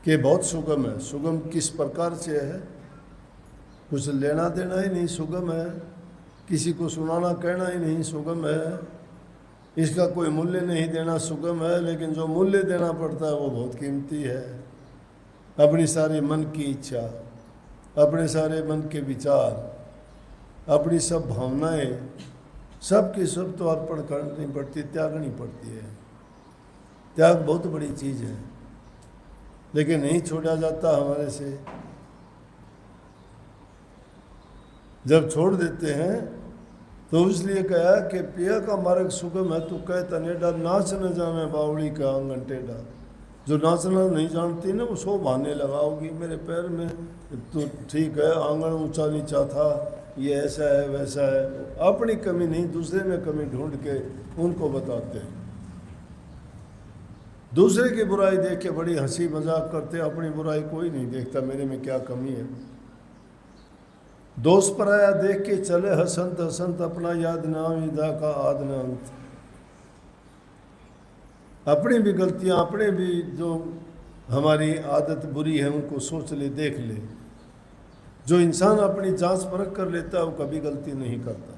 कि बहुत सुगम है। सुगम किस प्रकार से है? कुछ लेना देना ही नहीं, सुगम है। किसी को सुनाना कहना ही नहीं, सुगम है। इसका कोई मूल्य नहीं देना, सुगम है। लेकिन जो मूल्य देना पड़ता है वो बहुत कीमती है। अपनी सारे मन की इच्छा, अपने सारे मन के विचार, अपनी सब भावनाएं, सब की सब तो अर्पण करनी पड़ती, त्यागनी पड़ती है। त्याग बहुत बड़ी चीज़ है, लेकिन नहीं छोड़ा जाता हमारे से। जब छोड़ देते हैं तो इसलिए कहा कि पिया का मार्ग सुगम है, तू कह तनेडा, नाच न जाने बावड़ी का आंगन टेढ़ा। जो नाचना नहीं जानती ना वो सो बहाने लगाओगी मेरे पैर में, तो ठीक है आंगन ऊंचा नीचा था, ये ऐसा है वैसा है। अपनी कमी नहीं, दूसरे में कमी ढूंढ के उनको बताते हैं। दूसरे की बुराई देख के बड़ी हंसी मजाक करते, अपनी बुराई कोई नहीं देखता, मेरे में क्या कमी है। दोस्त पराया देख के चले हसंत हसंत, अपना याद ना विदा का आद न अंत। अपनी भी गलतियां, अपने भी जो हमारी आदत बुरी है उनको सोच ले, देख ले। जो इंसान अपनी जांच परख कर लेता है वो कभी गलती नहीं करता।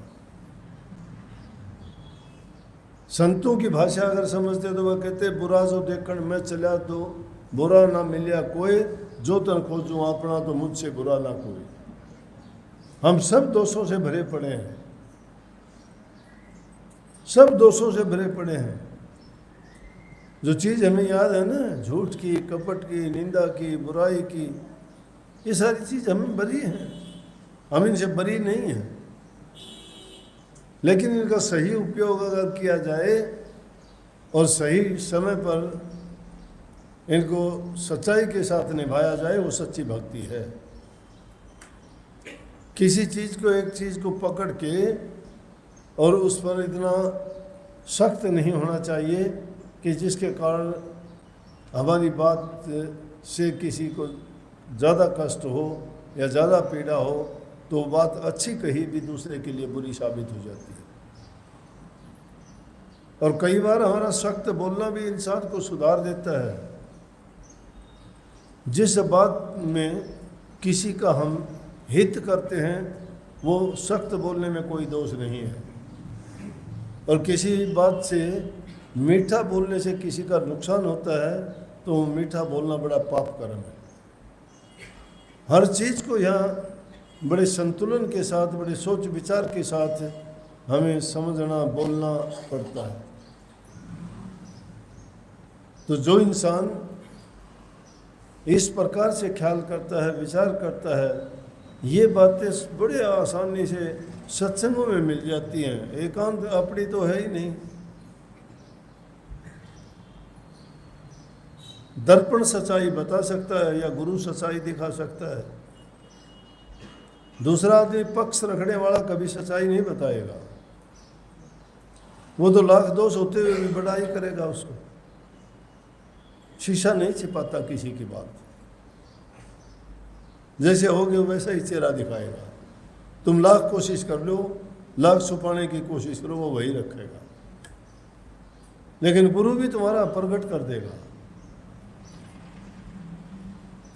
संतों की भाषा अगर समझते तो वह कहते बुरा जो देखण मैं चला तो बुरा ना मिलिया कोई, जो तन खोजूं अपना तो मुझसे बुरा ना कोई। हम सब दोषों से भरे पड़े हैं, सब दोषों से भरे पड़े हैं। जो चीज़ हमें याद है ना, झूठ की, कपट की, निंदा की, बुराई की, ये सारी चीज़ हमें बरी हैं, हम इनसे बरी नहीं हैं। लेकिन इनका सही उपयोग अगर किया जाए और सही समय पर इनको सच्चाई के साथ निभाया जाए, वो सच्ची भक्ति है। किसी चीज़ को, एक चीज़ को पकड़ के और उस पर इतना सख्त नहीं होना चाहिए कि जिसके कारण हमारी बात से किसी को ज़्यादा कष्ट हो या ज़्यादा पीड़ा हो, तो बात अच्छी कही भी दूसरे के लिए बुरी साबित हो जाती है। और कई बार हमारा सख्त बोलना भी इंसान को सुधार देता है। जिस बात में किसी का हम हित करते हैं वो सख्त बोलने में कोई दोष नहीं है, और किसी बात से मीठा बोलने से किसी का नुकसान होता है तो मीठा बोलना बड़ा पाप कर्म है। हर चीज़ को यहाँ बड़े संतुलन के साथ, बड़े सोच विचार के साथ हमें समझना, बोलना पड़ता है। तो जो इंसान इस प्रकार से ख्याल करता है, विचार करता है, ये बातें बड़े आसानी से सत्संगों में मिल जाती हैं। एकांत अपनी तो है ही नहीं। दर्पण सच्चाई बता सकता है या गुरु सच्चाई दिखा सकता है। दूसरा आदमी पक्ष रखने वाला कभी सच्चाई नहीं बताएगा। वो तो लाख दोष होते हुए भी बड़ाई करेगा उसको। शीशा नहीं छिपाता किसी की बात, जैसे होगे वैसा ही चेहरा दिखाएगा। तुम लाख कोशिश कर लो, लाख छुपाने की कोशिश करो, वो वही रखेगा। लेकिन गुरु भी तुम्हारा प्रकट कर देगा।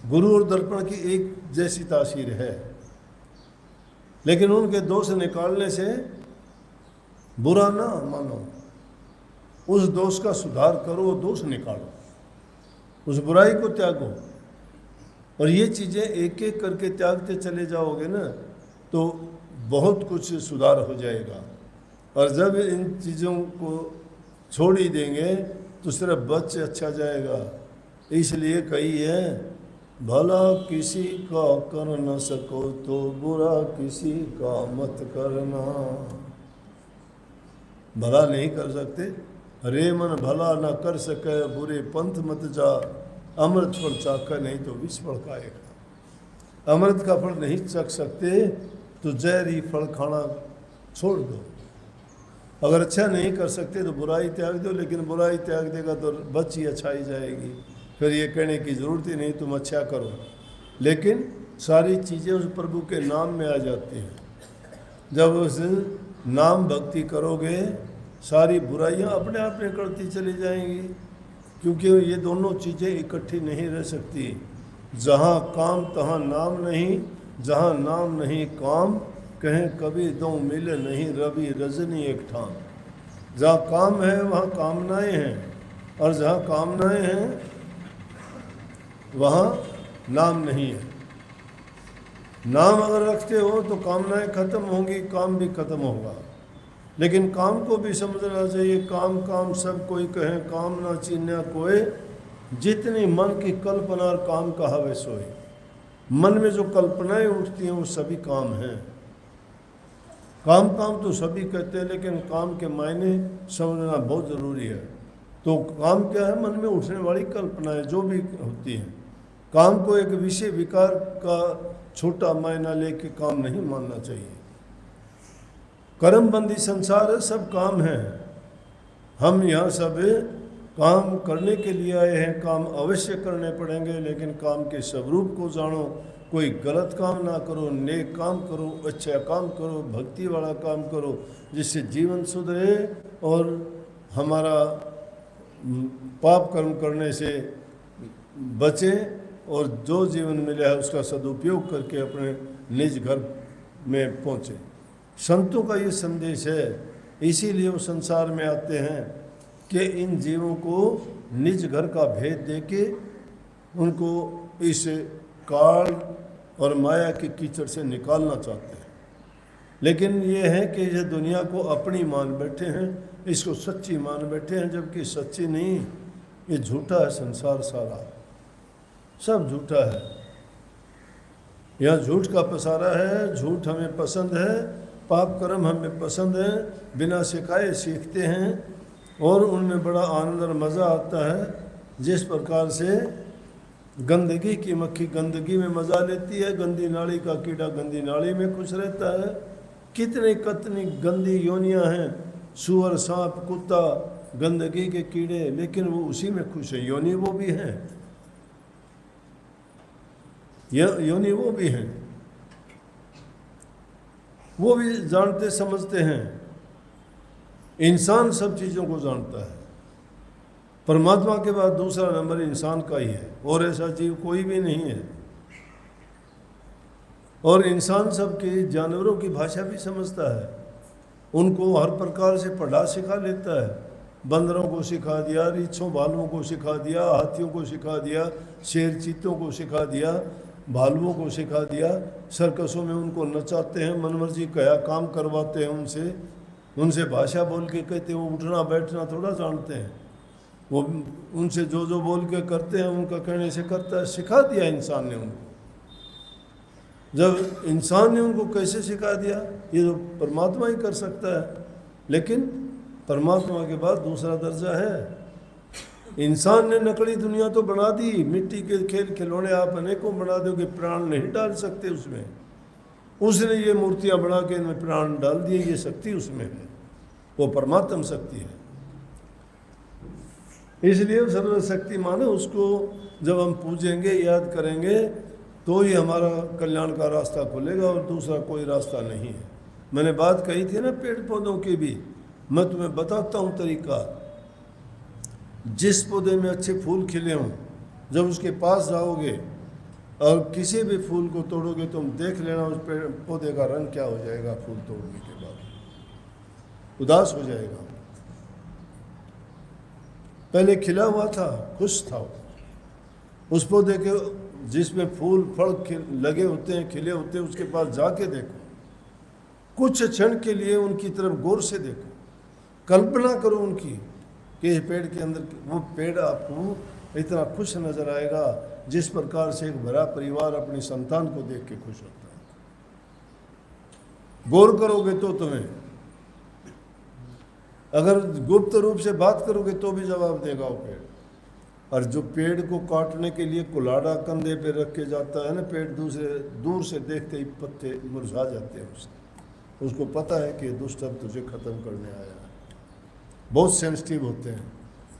गुरु और दर्पण की एक जैसी तासीर है, लेकिन उनके दोष निकालने से बुरा ना मानो, उस दोष का सुधार करो, दोष निकालो, उस बुराई को त्यागो। और ये चीज़ें एक एक करके त्यागते चले जाओगे ना तो बहुत कुछ सुधार हो जाएगा। और जब इन चीज़ों को छोड़ ही देंगे तो सिर्फ बच अच्छा जाएगा। इसलिए कही है, भला किसी का कर न सको तो बुरा किसी का मत करना। भला नहीं कर सकते, रे मन भला न कर सके, बुरे पंथ मत जा, अमृत फल चाखा नहीं तो विष फल खाएगा। अमृत का फल नहीं चख सकते तो जहरी फल खाना छोड़ दो। अगर अच्छा नहीं कर सकते तो बुराई त्याग दो, लेकिन बुराई त्याग देगा तो बच ही अच्छाई जाएगी। फिर ये कहने की ज़रूरत ही नहीं तुम अच्छा करो, लेकिन सारी चीज़ें उस प्रभु के नाम में आ जाती हैं। जब उस नाम भक्ति करोगे सारी बुराइयां अपने आप निकलती चली जाएंगी, क्योंकि ये दोनों चीज़ें इकट्ठी नहीं रह सकती। जहाँ काम तहाँ नाम नहीं, जहाँ नाम नहीं काम, कहें कभी दो मिले नहीं, रवि रजनी एक ठाम। जहाँ काम है वहाँ कामनाएं हैं, और जहाँ कामनाएं हैं वहाँ नाम नहीं है। नाम अगर रखते हो तो कामनाएं खत्म होंगी, काम भी खत्म होगा। लेकिन काम को भी समझना चाहिए। काम काम सब कोई कहे, काम ना चीन्या कोई, जितनी मन की कल्पना और काम कहावे सोए। मन में जो कल्पनाएं उठती हैं वो सभी काम हैं। काम काम तो सभी कहते हैं, लेकिन काम के मायने समझना बहुत ज़रूरी है। तो काम क्या है? मन में उठने वाली कल्पनाएं जो भी होती हैं। काम को एक विषय विकार का छोटा मायना लेके काम नहीं मानना चाहिए। कर्मबंदी संसार है, सब काम है। हम यहाँ सब काम करने के लिए आए हैं, काम अवश्य करने पड़ेंगे, लेकिन काम के स्वरूप को जानो। कोई गलत काम ना करो, नेक काम करो, अच्छा काम करो, भक्ति वाला काम करो, जिससे जीवन सुधरे और हमारा पाप कर्म करने से बचे और जो जीवन मिला है उसका सदुपयोग करके अपने निज घर में पहुँचे। संतों का ये संदेश है, इसीलिए वो संसार में आते हैं कि इन जीवों को निज घर का भेद देके उनको इस काल और माया के कीचड़ से निकालना चाहते हैं। लेकिन ये है कि ये दुनिया को अपनी मान बैठे हैं, इसको सच्ची मान बैठे हैं, जबकि सच्ची नहीं, ये झूठा है। संसार सारा सब झूठा है। यहाँ झूठ का पसारा है, झूठ हमें पसंद है, पाप कर्म हमें पसंद है, बिना सिखाए सीखते हैं और उनमें बड़ा आनंद और मज़ा आता है। जिस प्रकार से गंदगी की मक्खी गंदगी में मज़ा लेती है, गंदी नाली का कीड़ा गंदी नाली में खुश रहता है। कितनी गंदी योनियाँ हैं, सूअर, सांप, कुत्ता, गंदगी के कीड़े, लेकिन वो उसी में खुश है। योनि वो भी हैं, योनि वो भी हैं, वो भी जानते समझते हैं। इंसान सब चीज़ों को जानता है। परमात्मा के बाद दूसरा नंबर इंसान का ही है, और ऐसा जीव कोई भी नहीं है। और इंसान सबकी जानवरों की भाषा भी समझता है, उनको हर प्रकार से पढ़ा सिखा लेता है। बंदरों को सिखा दिया, रीछों भालुओं को सिखा दिया, हाथियों को सिखा दिया, शेर चीतों को सिखा दिया, भालुओं को सिखा दिया। सर्कसों में उनको नचाते हैं, मनमर्जी कया काम करवाते हैं उनसे भाषा बोल के कहते हैं। वो उठना बैठना थोड़ा जानते हैं, वो उनसे जो बोल के करते हैं, उनका कहने से करता है। सिखा दिया इंसान ने उनको। जब इंसान ने उनको कैसे सिखा दिया, ये तो परमात्मा ही कर सकता है। लेकिन परमात्मा के बाद दूसरा दर्जा है। इंसान ने नकली दुनिया तो बना दी, मिट्टी के खेल खिलौने आप अनेकों बना दोगे, प्राण नहीं डाल सकते उसमें। उसने ये मूर्तियां बना के इनमें प्राण डाल दिए, ये शक्ति उसमें है, वो परमात्म शक्ति है। इसलिए सर्वशक्तिमान है, उसको जब हम पूजेंगे, याद करेंगे, तो ही हमारा कल्याण का रास्ता खुलेगा, और दूसरा कोई रास्ता नहीं है। मैंने बात कही थी ना पेड़ पौधों की भी, मैं तुम्हें बताता हूँ तरीका। जिस पौधे में अच्छे फूल खिले हों, जब उसके पास जाओगे और किसी भी फूल को तोड़ोगे, तुम देख लेना उस पेड़ पौधे का रंग क्या हो जाएगा। फूल तोड़ने के बाद उदास हो जाएगा। पहले खिला हुआ था, खुश था। उस पौधे के जिसमें फूल फल लगे होते हैं, खिले होते हैं, उसके पास जाके देखो, कुछ क्षण के लिए उनकी तरफ गौर से देखो, कल्पना करो उनकी कि इस पेड़ के अंदर, वो पेड़ आपको इतना खुश नजर आएगा जिस प्रकार से एक बड़ा परिवार अपनी संतान को देख के खुश होता है। गौर करोगे तो तुम्हें, अगर गुप्त रूप से बात करोगे तो भी जवाब देगा वो पेड़। और जो पेड़ को काटने के लिए कुल्हाड़ा कंधे पे रख के जाता है ना, पेड़ दूर से देखते ही पत्ते मुरझा जाते हैं उसको पता है कि दुष्ट अब तुझे खत्म करने आया है। बहुत सेंसिटिव होते हैं।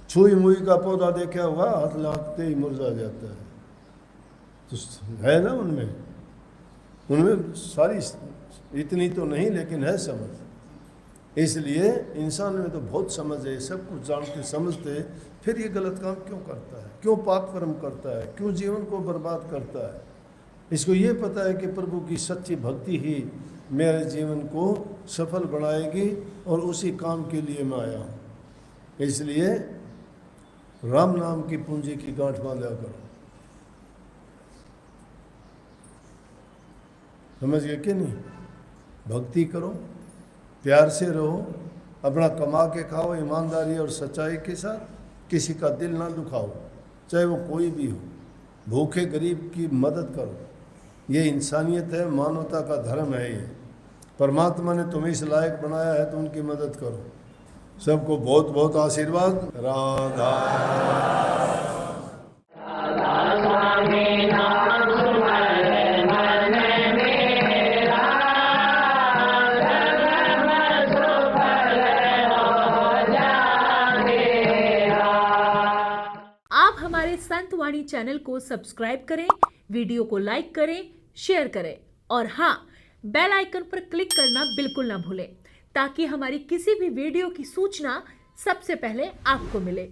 छुई मुई का पौधा देखा हुआ, हाथ लागते ही मुरझा जाता है। तो है ना उनमें सारी, इतनी तो नहीं लेकिन है समझ। इसलिए इंसान में तो बहुत समझ है, सब कुछ जानते समझते, फिर ये गलत काम क्यों करता है, क्यों पाप कर्म करता है, क्यों जीवन को बर्बाद करता है। इसको ये पता है कि प्रभु की सच्ची भक्ति ही मेरे जीवन को सफल बनाएगी, और उसी काम के लिए मैं आया हूँ। इसलिए राम नाम की पूंजी की गांठ बांधा करो। समझ गए कि नहीं? भक्ति करो, प्यार से रहो, अपना कमा के खाओ, ईमानदारी और सच्चाई के साथ, किसी का दिल ना दुखाओ, चाहे वो कोई भी हो। भूखे गरीब की मदद करो, ये इंसानियत है, मानवता का धर्म है ये। परमात्मा ने तुम्हें इस लायक बनाया है तो उनकी मदद करो। सबको बहुत बहुत आशीर्वाद। राधा आप हमारे संत वाणी चैनल को सब्सक्राइब करें, वीडियो को लाइक करें, शेयर करें और हाँ, बेल आइकन पर क्लिक करना बिल्कुल ना भूलें ताकि हमारी किसी भी वीडियो की सूचना सबसे पहले आपको मिले।